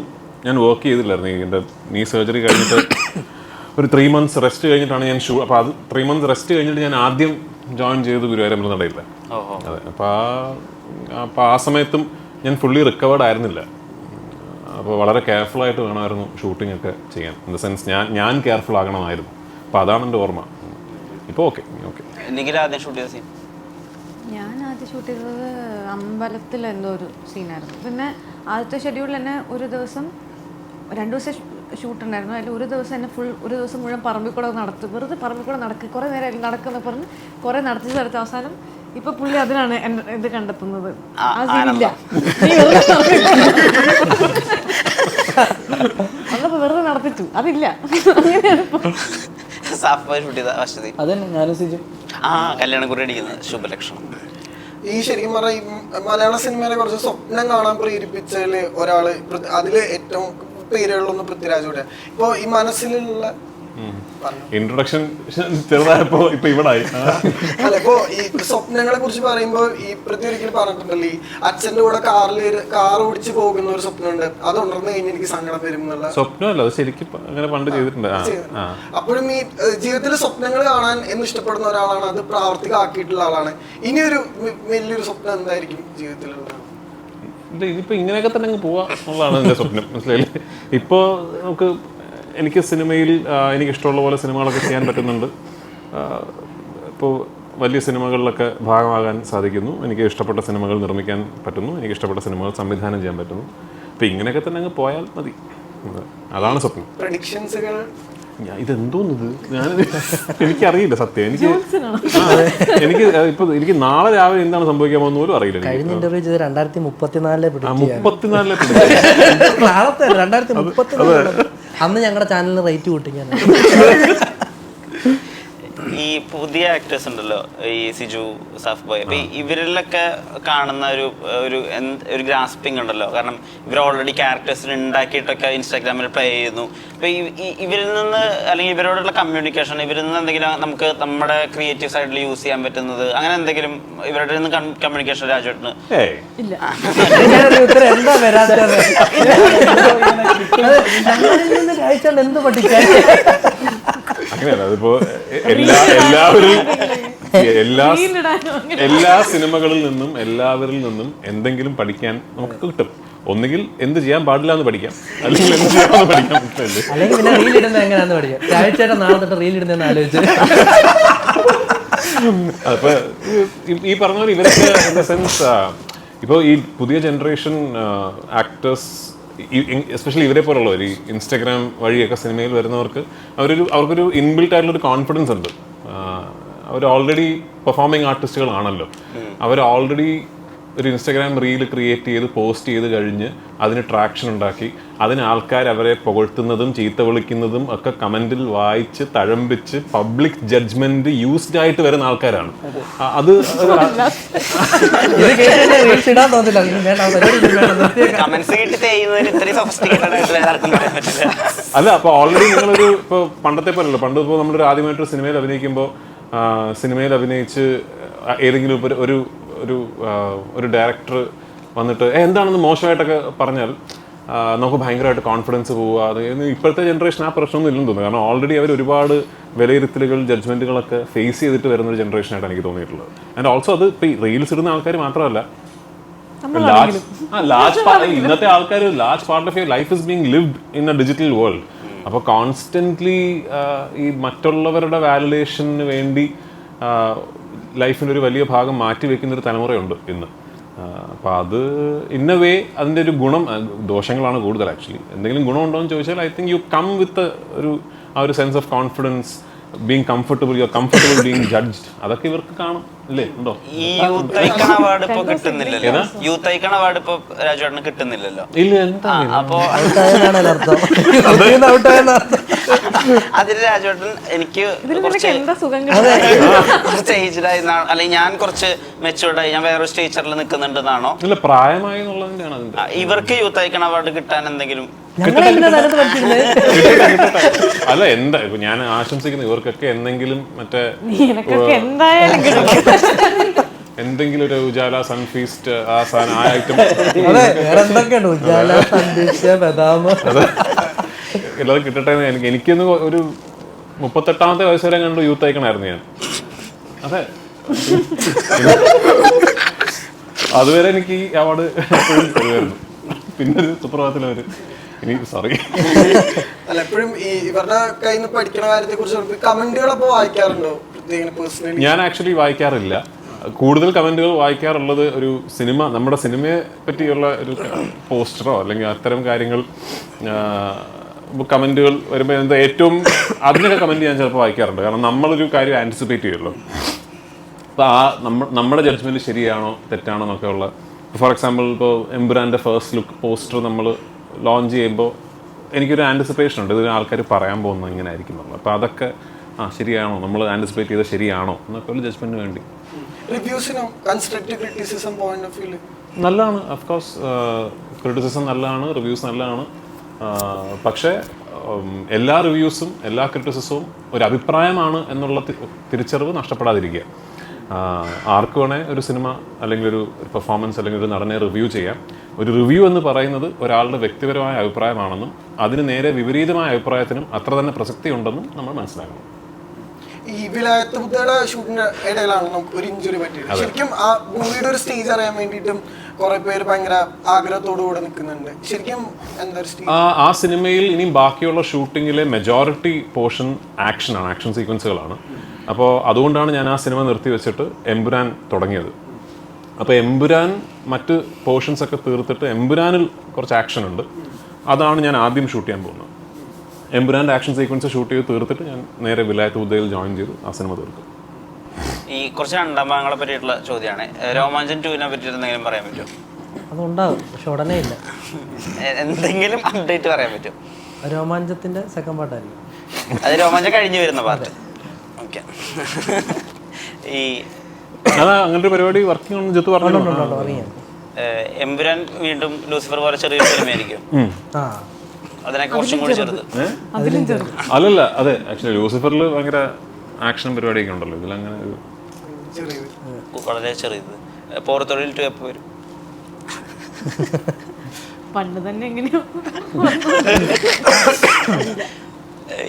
ഞാൻ വർക്ക് ചെയ്തില്ലായിരുന്നു. എൻ്റെ നീ സർജറി കഴിഞ്ഞിട്ട് ഒരു 3 months റെസ്റ്റ് കഴിഞ്ഞിട്ടാണ് ഞാൻ അപ്പോൾ അത് 3 months റെസ്റ്റ് കഴിഞ്ഞിട്ട് ഞാൻ ആദ്യം ജോയിൻ ചെയ്ത് ഗുരുവായൂരമ്പല നടയില്ല. അതെ, അപ്പോൾ ആ സമയത്തും ഞാൻ ഫുള്ളി റിക്കവേർഡ് ആയിരുന്നില്ല. അപ്പോൾ വളരെ കെയർഫുള്ളായിട്ട് വേണമായിരുന്നു ഷൂട്ടിംഗ് ഒക്കെ ചെയ്യാൻ. ഇൻ ദ സെൻസ് ഞാൻ കെയർഫുൾ ആകണമായിരുന്നു. അപ്പോൾ അതാണ് എൻ്റെ ഓർമ്മ. ഇപ്പോൾ ഓക്കെ. എനിക്ക് ആദ്യം ഷൂട്ട് ചെയ്ത സീൻ ഞാൻ ആദ്യം ഷൂട്ട് ചെയ്തത് അമ്പലത്തിൽ എന്തോ ഒരു സീനായിരുന്നു. പിന്നെ ആദ്യത്തെ ഷെഡ്യൂളിൽ തന്നെ ഒരു ദിവസം 2 ദിവസം ഷൂട്ട് ഉണ്ടായിരുന്നു. അതിൽ ഒരു ദിവസം തന്നെ ഒരു ദിവസം മുഴുവൻ പറമ്പിൽ കൂടെ നടത്തും. വെറുതെ പറമ്പിൽ കൂടെ നടക്കുക, കുറേ നേരം നടക്കുന്ന പറഞ്ഞ് കുറേ നടത്തിച്ച് തരത്ത് അവസാനം ഇപ്പൊ പുള്ളി അതിനാണ് ഇത് കണ്ടെത്തുന്നത്. ആ സീനില്ല, അന്നപ്പോ വെറുതെ നടത്തിച്ചു, അതില്ല. അതന്നെ ഞാനും സിജു കല്യാണക്കുറി അടിക്കുന്നത് ശുഭലക്ഷണം. ഈ ശരിക്കും പറഞ്ഞാൽ ഈ മലയാള സിനിമയിലെ കുറച്ച് സ്വപ്നം കാണാൻ പ്രേരിപ്പിച്ചതിൽ ഒരാള്, അതില് ഏറ്റവും പേരുകളൊന്ന് പൃഥ്വിരാജോടെ. ഇപ്പൊ ഈ മനസ്സിലുള്ള ഇൻട്രൊഡക്ഷൻ ചെറുതായപ്പോ ഇപ്പൊ ഇവിടെ അല്ല, ഇപ്പൊ ഈ സ്വപ്നങ്ങളെ കുറിച്ച് പറയുമ്പോ ഈ പൃഥ്വി ഒരിക്കലും പറഞ്ഞിട്ടുണ്ടല്ലോ, ഈ അച്ഛന്റെ കൂടെ കാർ ഓടിച്ച് പോകുന്ന ഒരു സ്വപ്നമുണ്ട്, അത് ഉണർന്നു കഴിഞ്ഞാൽ എനിക്ക് സങ്കടം വരും എന്നുള്ള സ്വപ്നമല്ല, അത് ശരിക്കും അങ്ങനെ പണ്ട് ചെയ്തിട്ടുണ്ട്. അപ്പോഴും ഈ ജീവിതത്തിലെ സ്വപ്നങ്ങൾ കാണാൻ എന്ന് ഇഷ്ടപ്പെടുന്ന ഒരാളാണ്, അത് പ്രാവർത്തികമാക്കിയിട്ടുള്ള ആളാണ്. ഇനിയൊരു വലിയൊരു സ്വപ്നം എന്തായിരിക്കും ജീവിതത്തിലുള്ള? ഇതിപ്പോ ഇങ്ങനെയൊക്കെ തന്നെ അങ്ങ് പോവാ എന്നുള്ളതാണ് എന്റെ സ്വപ്നം, മനസ്സിലായില്ലേ? ഇപ്പോ നമുക്ക് എനിക്ക് സിനിമയിൽ എനിക്കിഷ്ടമുള്ള പോലെ സിനിമകളൊക്കെ ചെയ്യാൻ പറ്റുന്നുണ്ട്. ഇപ്പോൾ വലിയ സിനിമകളിലൊക്കെ ഭാഗമാകാൻ സാധിക്കുന്നു. എനിക്ക് ഇഷ്ടപ്പെട്ട സിനിമകൾ നിർമ്മിക്കാൻ പറ്റുന്നു. എനിക്ക് ഇഷ്ടപ്പെട്ട സിനിമകൾ സംവിധാനം ചെയ്യാൻ പറ്റുന്നു. അപ്പോൾ ഇങ്ങനെയൊക്കെ തന്നെ അങ്ങ് പോയാൽ മതി. അതാണ് സ്വപ്നം. പ്രഡിക്ഷൻസുകൾ ഇതെന്തോന്നിത് എനിക്കറിയില്ല സത്യം. എനിക്ക് ഇപ്പൊ എനിക്ക് നാളെ രാവിലെ എന്താണ് സംഭവിക്കാൻ പോകുന്ന പോലും അറിയില്ല. കഴിഞ്ഞ ഇന്റർവ്യൂ ചെയ്ത് 2034 2034 അന്ന് ഞങ്ങളുടെ ചാനലിന് റേറ്റ് കൂട്ടിക്കാൻ. ഈ പുതിയ ആക്ടേഴ്സ് ഉണ്ടല്ലോ, ഈ സിജു, സാഫ് ബോയ്, അപ്പൊ ഇവരിലൊക്കെ കാണുന്ന ഒരു ഗ്രാസ്പിംഗ് ഉണ്ടല്ലോ. കാരണം ഇവർ ഓൾറെഡി ക്യാരക്ടേഴ്സിന് ഉണ്ടാക്കിയിട്ടൊക്കെ ഇൻസ്റ്റാഗ്രാമിൽ പ്ലേ ചെയ്യുന്നു. അപ്പൊ ഇവരിൽ നിന്ന് അല്ലെങ്കിൽ ഇവരോടുള്ള കമ്മ്യൂണിക്കേഷൻ, ഇവരിൽ നിന്ന് എന്തെങ്കിലും നമുക്ക് നമ്മുടെ ക്രിയേറ്റീവ് സൈഡിൽ യൂസ് ചെയ്യാൻ പറ്റുന്നത്, അങ്ങനെ എന്തെങ്കിലും ഇവരുടെ നിന്ന് കമ്മ്യൂണിക്കേഷൻ രാജുവേട്ടന് ഇല്ല. ഉത്തരം എന്താ വരാത്തത്? കഴിച്ചാൽ എന്ത് പഠിക്കാൻ? അങ്ങനെയല്ല, അതിപ്പോ എല്ലാ സിനിമകളിൽ നിന്നും എല്ലാവരിൽ നിന്നും എന്തെങ്കിലും പഠിക്കാൻ നമുക്ക് കിട്ടും. ഒന്നുകിൽ എന്ത് ചെയ്യാൻ പാടില്ല എന്ന് പഠിക്കാം, അല്ലെങ്കിൽ എന്ത് ചെയ്യാമെന്ന് പഠിക്കാം. അല്ലെങ്കിൽ പിന്നെ റീൽ ഇടുന്നത് എങ്ങനെയാന്ന് പഠിക്കാം. രാഴ്ചയുടെ നാളെ തൊട്ട് റീൽ ഇടുന്നതെന്ന് ആലോചിച്ച് അപ്പൊ ഈ പറഞ്ഞ പോലെ ഇവരൊക്കെ ഇൻ ദ സെൻസ് ഇപ്പോൾ ഈ പുതിയ ജനറേഷൻ ആക്ടേഴ്സ്, എസ്പെഷ്യലി ഇവരെ പോലുള്ളവർ ഈ ഇൻസ്റ്റാഗ്രാം വഴിയൊക്കെ സിനിമയിൽ വരുന്നവർക്ക് അവർക്കൊരു ഇൻബിൽട്ട് ആയിട്ടുള്ളൊരു കോൺഫിഡൻസ് ഉണ്ട്. അവർ ഓൾറെഡി പെർഫോമിംഗ് ആർട്ടിസ്റ്റുകളാണല്ലോ. അവർ ഓൾറെഡി ഒരു ഇൻസ്റ്റാഗ്രാം റീൽ ക്രിയേറ്റ് ചെയ്ത് പോസ്റ്റ് ചെയ്ത് കഴിഞ്ഞ് അതിന് ട്രാക്ഷൻ ഉണ്ടാക്കി അതിന് ആൾക്കാർ അവരെ പുകഴ്ത്തുന്നതും ചീത്ത വിളിക്കുന്നതും ഒക്കെ കമന്റിൽ വായിച്ച് തഴമ്പിച്ച് പബ്ലിക് ജഡ്ജ്മെന്റ് യൂസ്ഡ് ആയിട്ട് വരുന്ന ആൾക്കാരാണ്. അത് അല്ല, അപ്പൊ ഓൾറെഡി നിങ്ങളൊരു ഇപ്പോൾ പണ്ടത്തെ പോലല്ലോ. പണ്ട് ഇപ്പോൾ നമ്മളൊരു ആദ്യമായിട്ടൊരു സിനിമയിൽ അഭിനയിക്കുമ്പോൾ സിനിമയിൽ അഭിനയിച്ച് ഏതെങ്കിലും ഒരു ഡയറക്ടർ വന്നിട്ട് എന്താണെന്ന് മോശമായിട്ടൊക്കെ പറഞ്ഞാൽ നമുക്ക് ഭയങ്കരമായിട്ട് കോൺഫിഡൻസ് പോവുക. അത് ഇപ്പോഴത്തെ ജനറേഷൻ ആ പ്രശ്നമൊന്നും ഇല്ലെന്ന് തോന്നുന്നു. കാരണം ഓൾറെഡി അവർ ഒരുപാട് വിലയിരുത്തലുകൾ ജഡ്ജ്മെന്റുകളൊക്കെ ഫേസ് ചെയ്തിട്ട് വരുന്ന ഒരു ജനറേഷനായിട്ട് എനിക്ക് തോന്നിയിട്ടുള്ളത്. ആൻഡ് ഓൾസോ അത് ഇപ്പോൾ ഈ റീൽസ് ഇടുന്ന ആൾക്കാർ മാത്രമല്ല, ഇന്നത്തെ ആൾക്കാർ large part of your life is being lived in A digital world. അപ്പോൾ കോൺസ്റ്റന്റ്ലി ഈ മറ്റുള്ളവരുടെ വാലിഡേഷന് വേണ്ടി ലൈഫിൻ്റെ ഒരു വലിയ ഭാഗം മാറ്റി വെക്കുന്നൊരു തലമുറയുണ്ട് ഇന്ന്. അപ്പോൾ അത് ഇൻ എ വേ അതിൻ്റെ ഒരു ഗുണം, ദോഷങ്ങളാണ് കൂടുതൽ ആക്ച്വലി. എന്തെങ്കിലും ഗുണമുണ്ടോ എന്ന് ചോദിച്ചാൽ I think you come with ഒരു sense of confidence, being comfortable, you are comfortable being judged. അതൊക്കെ ഇവർക്ക് കാണും അല്ലേ? ഉണ്ടോ? ഈ യൂത്ത് ഐക്കൺ അവാർഡ് ഇപ്പൊ കിട്ടുന്നില്ലല്ലോ. യൂത്ത് ഐക്കൺ അവാർഡ് ഇപ്പൊ രാജുവേട്ടന് കിട്ടുന്നില്ലല്ലോ. ഇല്ല, എന്താ അപ്പൊ അതിന് രാജുവേട്ടൻ എനിക്ക് സ്റ്റേജിലായി, അല്ലെങ്കിൽ ഞാൻ കുറച്ച് മെച്ചൂർഡായി, ഞാൻ വേറൊരു സ്റ്റേജറിൽ നിൽക്കുന്നുണ്ടെന്നാണോ? ഇല്ല, പ്രായമായി എന്നുള്ളതിന്റെയാണ് അതിന്റെ. ഇവർക്ക് യൂത്ത് ഐക്കൺ അവാർഡ് കിട്ടാൻ എന്തെങ്കിലും അല്ല, എന്താ ഇപ്പൊ ഞാൻ ആശംസിക്കുന്നത് ഇവർക്കൊക്കെ എന്തെങ്കിലും മറ്റേ എന്തെങ്കിലും ഒരു ഉജാല, സൺഫീസ്റ്റ്, ആ സാധനം, ആ ഐറ്റം എല്ലാവരും കിട്ടട്ടെ. എനിക്കൊന്ന് ഒരു 38ാമത്തെ വയസ്സ് വരെ കണ്ടു യൂത്ത് ഐക്കണായിരുന്നു ഞാൻ. അതെ, അതുവരെ എനിക്ക് ഈ അവാർഡ് എപ്പോഴും തരുമായിരുന്നു. പിന്നെ ഒരു സുപ്രഭാതത്തിലവര് സോറി അല്ല, എപ്പോഴും ഈ ഇവരുടെ കയ്യിൽ നിന്ന് പഠിക്കുന്ന കാര്യത്തെ കുറിച്ച് കമന്റുകളപ്പോ വായിക്കാറുണ്ടോ? ഞാൻ ആക്ച്വലി വായിക്കാറില്ല. കൂടുതൽ കമന്റുകൾ വായിക്കാറുള്ളത് ഒരു സിനിമ, നമ്മുടെ സിനിമയെ പറ്റിയുള്ള ഒരു പോസ്റ്ററോ അല്ലെങ്കിൽ അത്തരം കാര്യങ്ങൾ കമന്റുകൾ വരുമ്പോൾ എന്താ ഏറ്റവും അതിനൊക്കെ കമന്റ് ഞാൻ ചിലപ്പോൾ വായിക്കാറുണ്ട്. കാരണം നമ്മളൊരു കാര്യം ആൻറ്റിസിപ്പേറ്റ് ചെയ്യുമല്ലോ. അപ്പോൾ നമ്മുടെ ജഡ്ജ്മെന്റ് ശരിയാണോ തെറ്റാണോ എന്നൊക്കെ ഉള്ള. ഫോർ എക്സാമ്പിൾ, ഇപ്പോൾ എംപുരാൻ്റെ ഫസ്റ്റ് ലുക്ക് പോസ്റ്റർ നമ്മൾ ലോഞ്ച് ചെയ്യുമ്പോൾ എനിക്കൊരു ആൻറ്റിസിപ്പേഷൻ ഉണ്ട്, ഇതിന് ആൾക്കാർ പറയാൻ പോകുന്നത് ഇങ്ങനെ ആയിരിക്കും എന്നുള്ളത്. അപ്പോൾ അതൊക്കെ ശരിയാണോ, നമ്മൾ ആൻറ്റിസിപ്പേറ്റ് ചെയ്ത് ശരിയാണോ എന്നൊക്കെ ഒരു ജഡ്ജ്മെന്റിന് വേണ്ടി. നല്ലതാണ്, ഓഫ്കോഴ്സ് ക്രിറ്റിസിസം നല്ലതാണ്, റിവ്യൂസ് നല്ലതാണ്. പക്ഷേ എല്ലാ റിവ്യൂസും എല്ലാ ക്രിറ്റിസിസവും ഒരു അഭിപ്രായമാണ് എന്നുള്ള തിരിച്ചറിവ് നഷ്ടപ്പെടാതിരിക്കുക. ആർക്ക് വേണേ ഒരു സിനിമ അല്ലെങ്കിൽ ഒരു പെർഫോമൻസ് അല്ലെങ്കിൽ ഒരു നടനെ റിവ്യൂ ചെയ്യാം. ഒരു റിവ്യൂ എന്ന് പറയുന്നത് ഒരാളുടെ വ്യക്തിപരമായ അഭിപ്രായമാണെന്നും അതിന് നേരെ വിപരീതമായ അഭിപ്രായത്തിനും അത്ര തന്നെ പ്രസക്തി ഉണ്ടെന്നും നമ്മൾ മനസ്സിലാക്കണം. ഈ വിലായത്ത് ബുദ്ധയുടെ ഷൂട്ടിന്റെ ഇടയിലാണ് നമുക്ക് ഒരു ഇഞ്ചുറി പറ്റിയത്. ശരിക്കും ആ മൂവിയുടെ ഒരു സ്റ്റേജ് അറിയാൻ വേണ്ടിയിട്ടും കുറെ പേര് ഭയങ്കര ആഗ്രഹത്തോടു കൂടെ നിൽക്കുന്നുണ്ട്. ശരിക്കും എന്താ ആ സിനിമയിൽ ഇനിയും ബാക്കിയുള്ള ഷൂട്ടിങ്ങിലെ മെജോറിറ്റി പോർഷൻ ആക്ഷനാണ്, ആക്ഷൻ സീക്വൻസുകളാണ്. അപ്പോൾ അതുകൊണ്ടാണ് ഞാൻ ആ സിനിമ നിർത്തി വെച്ചിട്ട് എംപുരാൻ തുടങ്ങിയത്. അപ്പോൾ എംപുരാൻ മറ്റ് പോർഷൻസ് ഒക്കെ തീർത്തിട്ട് എംപുരാനിൽ കുറച്ച് ആക്ഷൻ ഉണ്ട്, അതാണ് ഞാൻ ആദ്യം ഷൂട്ട് ചെയ്യാൻ പോകുന്നത്. എംപുരാൻ്റെ ആക്ഷൻ സീക്വൻസ് ഷൂട്ട് ചെയ്ത് തീർത്തിട്ട് ഞാൻ നേരെ വിലായത്ത് ബുദ്ധയിൽ ജോയിൻ ചെയ്തു ആ സിനിമ തീർക്കും. ഈ കുറച്ച് രണ്ടാം ഭാഗങ്ങളെ പറ്റിയിട്ടുള്ള ചോദ്യമാണ്. രോമാഞ്ചൻ 2-നെ പറ്റിയിട്ട് എന്തെങ്കിലും പറയാൻ പറ്റുമോ? അതുണ്ടാവും, പക്ഷെ ഉടനെ ഇല്ല. എന്തെങ്കിലും അപ്ഡേറ്റ് പറയാൻ പറ്റും? രോമാഞ്ചത്തിന്റെ സെക്കൻഡ് പാർട്ടായിരിക്കും. അത് രോമാഞ്ചം കഴിഞ്ഞ് വരുന്ന പാർട്ട്. ഓക്കെ. ഈ അതാ അങ്ങനെ ഒരു പരിപാടി വർക്കിംഗ് on ജിത്തു പറഞ്ഞു. എമ്പുരാൻ വീണ്ടും ലൂസിഫർ പോലെ ചെറിയൊരു സിനിമയായിരിക്കും. അതിനൊക്കെ കുറച്ചും കൂടി ചെറുത്. അല്ലല്ല, അതെ, ആക്ച്വലി ലൂസിഫറിൽ ഭയങ്കര ആക്ഷൻ പരിപാടിയൊക്കെ ഉണ്ടല്ലോ, ഇതിലങ്ങനെ വളരെ ചെറിയത്. പോറത്തൊഴിൽ 2 എപ്പോൾ വരും? പണ്ട് തന്നെ എങ്ങനെയോ.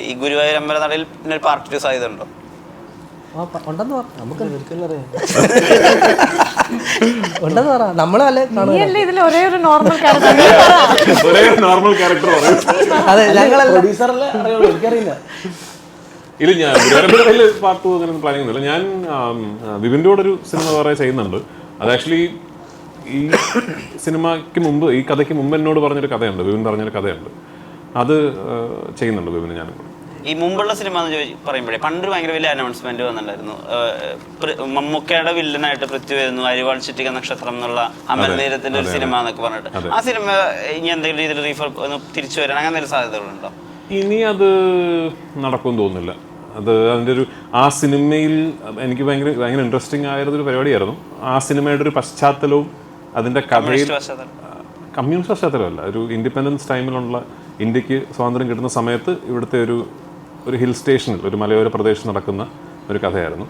ഈ ഗുരുവായൂർ അമ്പല നടയിൽ പിന്നെ പാർട്ട് 2 സാധ്യത ഉണ്ടോ? ഉണ്ടെന്ന് പറ, നമുക്ക് ഉണ്ടെന്ന് പറ. നമ്മളല്ലേ ഇതിൽ ഒരേ ഒരു നോർമൽ ക്യാരക്ടർ. അതെ, ഞങ്ങളല്ല. പ്രൊഡ്യൂസറല്ലേ അറിയുള്ളൂ, എനിക്കറിയില്ല. ഇല്ല, ഞാൻ പാർട്ട് 2 അങ്ങനെ പ്ലാനിങ് ഒന്നുമില്ല. ഞാൻ വിപിൻ്റെ കൂടെ ഒരു സിനിമ വേറെ ചെയ്യുന്നുണ്ട്. അത് ആക്ച്വലി ഈ സിനിമയ്ക്ക് മുമ്പ്, ഈ കഥയ്ക്ക് മുമ്പ് എന്നോട് പറഞ്ഞൊരു കഥയുണ്ട്, വിപിൻ പറഞ്ഞൊരു കഥയുണ്ട്. അത് ചെയ്യുന്നുണ്ട് വിപിന് ഞാനും. ഈ മുമ്പുള്ള സിനിമ എന്ന് പറയുമ്പോഴേ പണ്ട് ഭയങ്കര വലിയ അനൗൺസ്മെന്റ് വന്നിട്ടുണ്ടായിരുന്നു. മമ്മൂക്കയുടെ വില്ലനായിട്ട് പൃഥ്വി വരുന്നു, അരിവാൾ ചുറ്റിക നക്ഷത്രം എന്നുള്ള അമൽ നീരത്തിന്റെ ഒരു സിനിമ എന്നൊക്കെ പറഞ്ഞിട്ട്. ആ സിനിമ ഇനി എന്തെങ്കിലും രീതിയിൽ തിരിച്ചു വരാൻ അങ്ങനെ ഒരു സാധ്യതകളുണ്ടോ? ഇനി അത് നടക്കുമെന്ന് തോന്നുന്നില്ല. അത് അതിൻ്റെ ഒരു ആ സിനിമയിൽ എനിക്ക് ഭയങ്കര ഇൻട്രസ്റ്റിംഗ് ആയിരുന്നൊരു പരിപാടിയായിരുന്നു. ആ സിനിമയുടെ ഒരു പശ്ചാത്തലവും അതിൻ്റെ കഥയിൽ, കമ്മ്യൂണിസ്റ്റ് പശ്ചാത്തലമല്ല, ഒരു ഇൻഡിപെൻഡൻസ് ടൈമിലുള്ള ഇന്ത്യക്ക് സ്വാതന്ത്ര്യം കിട്ടുന്ന സമയത്ത് ഇവിടുത്തെ ഒരു ഹിൽ സ്റ്റേഷനിൽ, ഒരു മലയോര പ്രദേശത്ത് നടക്കുന്ന ഒരു കഥയായിരുന്നു.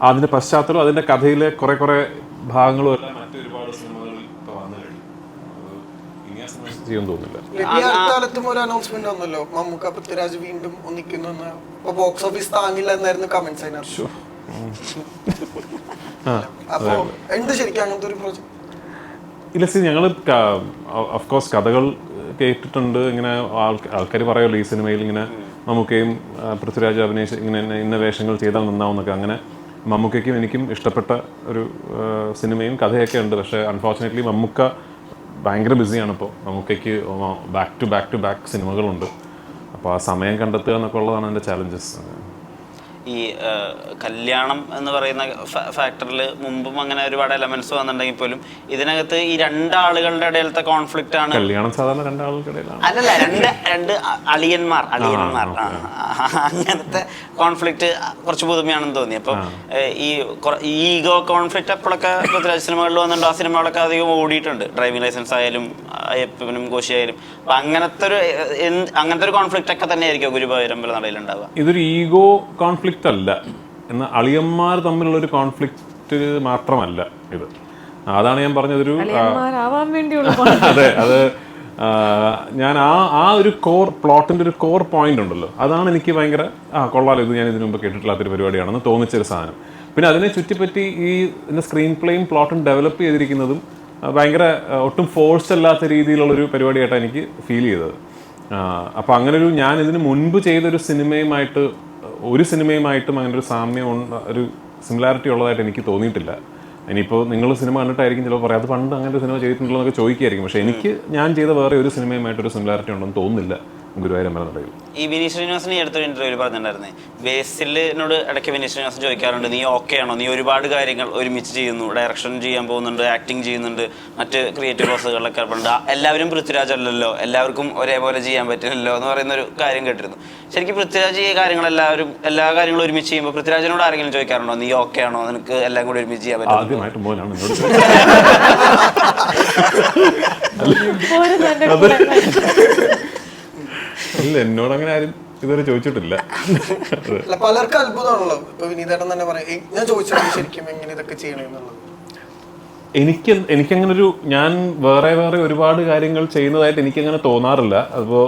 അതിൻ്റെ പശ്ചാത്തലം, അതിൻ്റെ കഥയിലെ കുറേ ഭാഗങ്ങളും എല്ലാം മറ്റൊരുപാട് സിനിമകളിൽ ഇപ്പോൾ വന്നു കഴിഞ്ഞു. ഇനി ആ സിനിമ ചെയ്യാൻ തോന്നുന്നില്ല. കാലത്തും ഒരു അനൗൺസ്മെന്റ് വന്നല്ലോ, മമ്മൂക്ക പൃഥ്വിരാജ് വീണ്ടും ഒന്നിക്കുന്നു. ബോക്സ് ഓഫീസ് താങ്ങില്ല എന്നായിരുന്നു കമന്റ്സ് അതിനകത്ത്. അപ്പൊ എന്ത് ശരിക്കും അങ്ങനത്തെ ഒരു പ്രോജക്ട്? ഇല്ല, ഞങ്ങൾ ഓഫ്കോഴ്സ് കഥകൾ കേട്ടിട്ടുണ്ട്. ഇങ്ങനെ ആൾക്കാർ പറയുമല്ലോ ഈ സിനിമയിൽ ഇങ്ങനെ മമ്മൂക്കയും പൃഥ്വിരാജ് അഭിനയിച്ച് ഇങ്ങനെ ഇന്ന വേഷങ്ങൾ ചെയ്താൽ നന്നാവുന്നൊക്കെ. അങ്ങനെ മമ്മൂക്കയ്ക്കും എനിക്കും ഇഷ്ടപ്പെട്ട ഒരു സിനിമയും കഥയൊക്കെ ഉണ്ട്. പക്ഷേ അൺഫോർച്ചുനേറ്റ്ലി മമ്മൂക്ക ഭയങ്കര ബിസിയാണ് ഇപ്പോൾ. മമ്മൂക്കയ്ക്ക് ബാക്ക് ടു ബാക്ക് സിനിമകളുണ്ട്. അപ്പോൾ ആ സമയം കണ്ടെത്തുക എന്നൊക്കെ ഉള്ളതാണ് എൻ്റെ ചാലഞ്ചസ്. ഈ കല്യാണം എന്ന് പറയുന്ന ഫാക്ടറിൽ മുമ്പും അങ്ങനെ ഒരുപാട് എലമെന്റ്സ് വന്നിട്ടുണ്ടെങ്കിൽ പോലും ഇതിനകത്ത് ഈ രണ്ടാളുകളുടെ ഇടയിലത്തെ കോൺഫ്ലിക്റ്റ് ആണ്. കല്യാണം സാധാരണ രണ്ടാളുകളുടെ ഇടയിലാണ്. അല്ലല്ല, രണ്ട് അളിയന്മാർ അങ്ങനത്തെ കോൺഫ്ലിക്റ്റ് കുറച്ച് പുതുമയാണെന്ന് തോന്നി. അപ്പം ഈ ഈഗോ കോൺഫ്ലിക്റ്റ് എപ്പോഴൊക്കെ പൃഥ്വിരാജ് സിനിമകളിൽ വന്നിട്ടുണ്ട്. ആ സിനിമകളൊക്കെ അധികം ഓടിയിട്ടുണ്ട്. ഡ്രൈവിംഗ് ലൈസൻസ് ആയാലും അയ്യപ്പനും കോശിയായാലും. അപ്പൊ അങ്ങനത്തെ ഒരു കോൺഫ്ലിക്റ്റ് ഒക്കെ തന്നെ ആയിരിക്കും ഗുരുവായൂർ അമ്പല നടയിൽ ഉണ്ടാവുക. ഇതൊരു ഈഗോ കോൺഫ്ലിക്റ്റ് അല്ല, എന്നാൽ അളിയന്മാർ തമ്മിലുള്ളൊരു കോൺഫ്ലിക്റ്റ് മാത്രമല്ല ഇത്. അതാണ് ഞാൻ പറഞ്ഞതൊരു അതെ, അത് ഞാൻ ആ ഒരു കോർ പ്ലോട്ടിന്റെ ഒരു കോർ പോയിന്റ് ഉണ്ടല്ലോ, അതാണ് എനിക്ക് ഭയങ്കര കൊള്ളാലോ, ഇത് ഞാൻ ഇതിനു മുമ്പ് കേട്ടിട്ടില്ലാത്തൊരു പരിപാടിയാണെന്ന് തോന്നിച്ചൊരു സാധനം. പിന്നെ അതിനെ ചുറ്റിപ്പറ്റി ഈ സ്ക്രീൻ പ്ലേയും പ്ലോട്ടും ഡെവലപ്പ് ചെയ്തിരിക്കുന്നതും ഭയങ്കര ഒട്ടും ഫോഴ്സ് അല്ലാത്ത രീതിയിലുള്ളൊരു പരിപാടിയായിട്ടാണ് എനിക്ക് ഫീൽ ചെയ്തത്. അപ്പോൾ അങ്ങനൊരു ഞാൻ ഇതിന് മുൻപ് ചെയ്തൊരു സിനിമയുമായിട്ടും അങ്ങനെ ഒരു സാമ്യം ഒരു സിമിലാരിറ്റി ഉള്ളതായിട്ട് എനിക്ക് തോന്നിയിട്ടില്ല. ഇനിയിപ്പോൾ നിങ്ങൾ സിനിമ കണ്ടിട്ടായിരിക്കും ചിലപ്പോൾ പറയാം അത് പണ്ട് അങ്ങനത്തെ സിനിമ ചെയ്തിട്ടുണ്ടോ എന്നൊക്കെ ചോദിക്കുകയായിരിക്കും. പക്ഷേ എനിക്ക് ഞാൻ ചെയ്ത വേറെ ഒരു സിനിമയുമായിട്ടൊരു സിമിലാരിറ്റി ഉണ്ടെന്ന് തോന്നുന്നില്ല ഗുരുവായൂർ അമ്പല നടയിൽ. ഈ വിനീത് ശ്രീനിവാസൻ ഈ അടുത്തൊരു ഇന്റർവ്യൂവിൽ പറഞ്ഞിട്ടുണ്ടായിരുന്നേ, ബേസിലിനോട് ഇടയ്ക്ക് വിനീത് ശ്രീനിവാസൻ ചോദിക്കാറുണ്ട്, നീ ഓക്കെ ആണോ, നീ ഒരുപാട് കാര്യങ്ങൾ ഒരുമിച്ച് ചെയ്യുന്നു, ഡയറക്ഷൻ ചെയ്യാൻ പോകുന്നുണ്ട്, ആക്ടിങ് ചെയ്യുന്നുണ്ട്, മറ്റ് ക്രിയേറ്റീവ് പ്രോസസ്സുകളിലൊക്കെ ഉണ്ട്, എല്ലാവരും പൃഥ്വിരാജ് അല്ലല്ലോ, എല്ലാവർക്കും ഒരേപോലെ ചെയ്യാൻ പറ്റില്ലല്ലോ എന്ന് പറയുന്നൊരു കാര്യം കേട്ടിരുന്നു. ശരിക്കും പൃഥ്വിരാജ് ഈ എല്ലാ കാര്യങ്ങളും ഒരുമിച്ച് ചെയ്യുമ്പോൾ പൃഥ്വിരാജിനോട് ആരെങ്കിലും ചോദിക്കാറുണ്ടോ, നീ ഓക്കെ ആണോ, നിനക്ക് എല്ലാം കൂടി ഒരുമിച്ച് ചെയ്യാൻ പറ്റും? ഇല്ല, എന്നോട് അങ്ങനെ ആരും ഇതുവരെ ചോദിച്ചിട്ടില്ല. പലർക്കും അത്ഭുതമാണല്ലോ. ഇപ്പൊ വിനീതേട്ടൻ തന്നെ പറയാം, ഞാൻ ചോദിച്ചത് ശരിക്കും എങ്ങനെ ഇതൊക്കെ ചെയ്യണമെന്നുള്ളത്. എനിക്കങ്ങനൊരു ഞാൻ വേറെ ഒരുപാട് കാര്യങ്ങൾ ചെയ്യുന്നതായിട്ട് എനിക്കങ്ങനെ തോന്നാറില്ല. അതിപ്പോൾ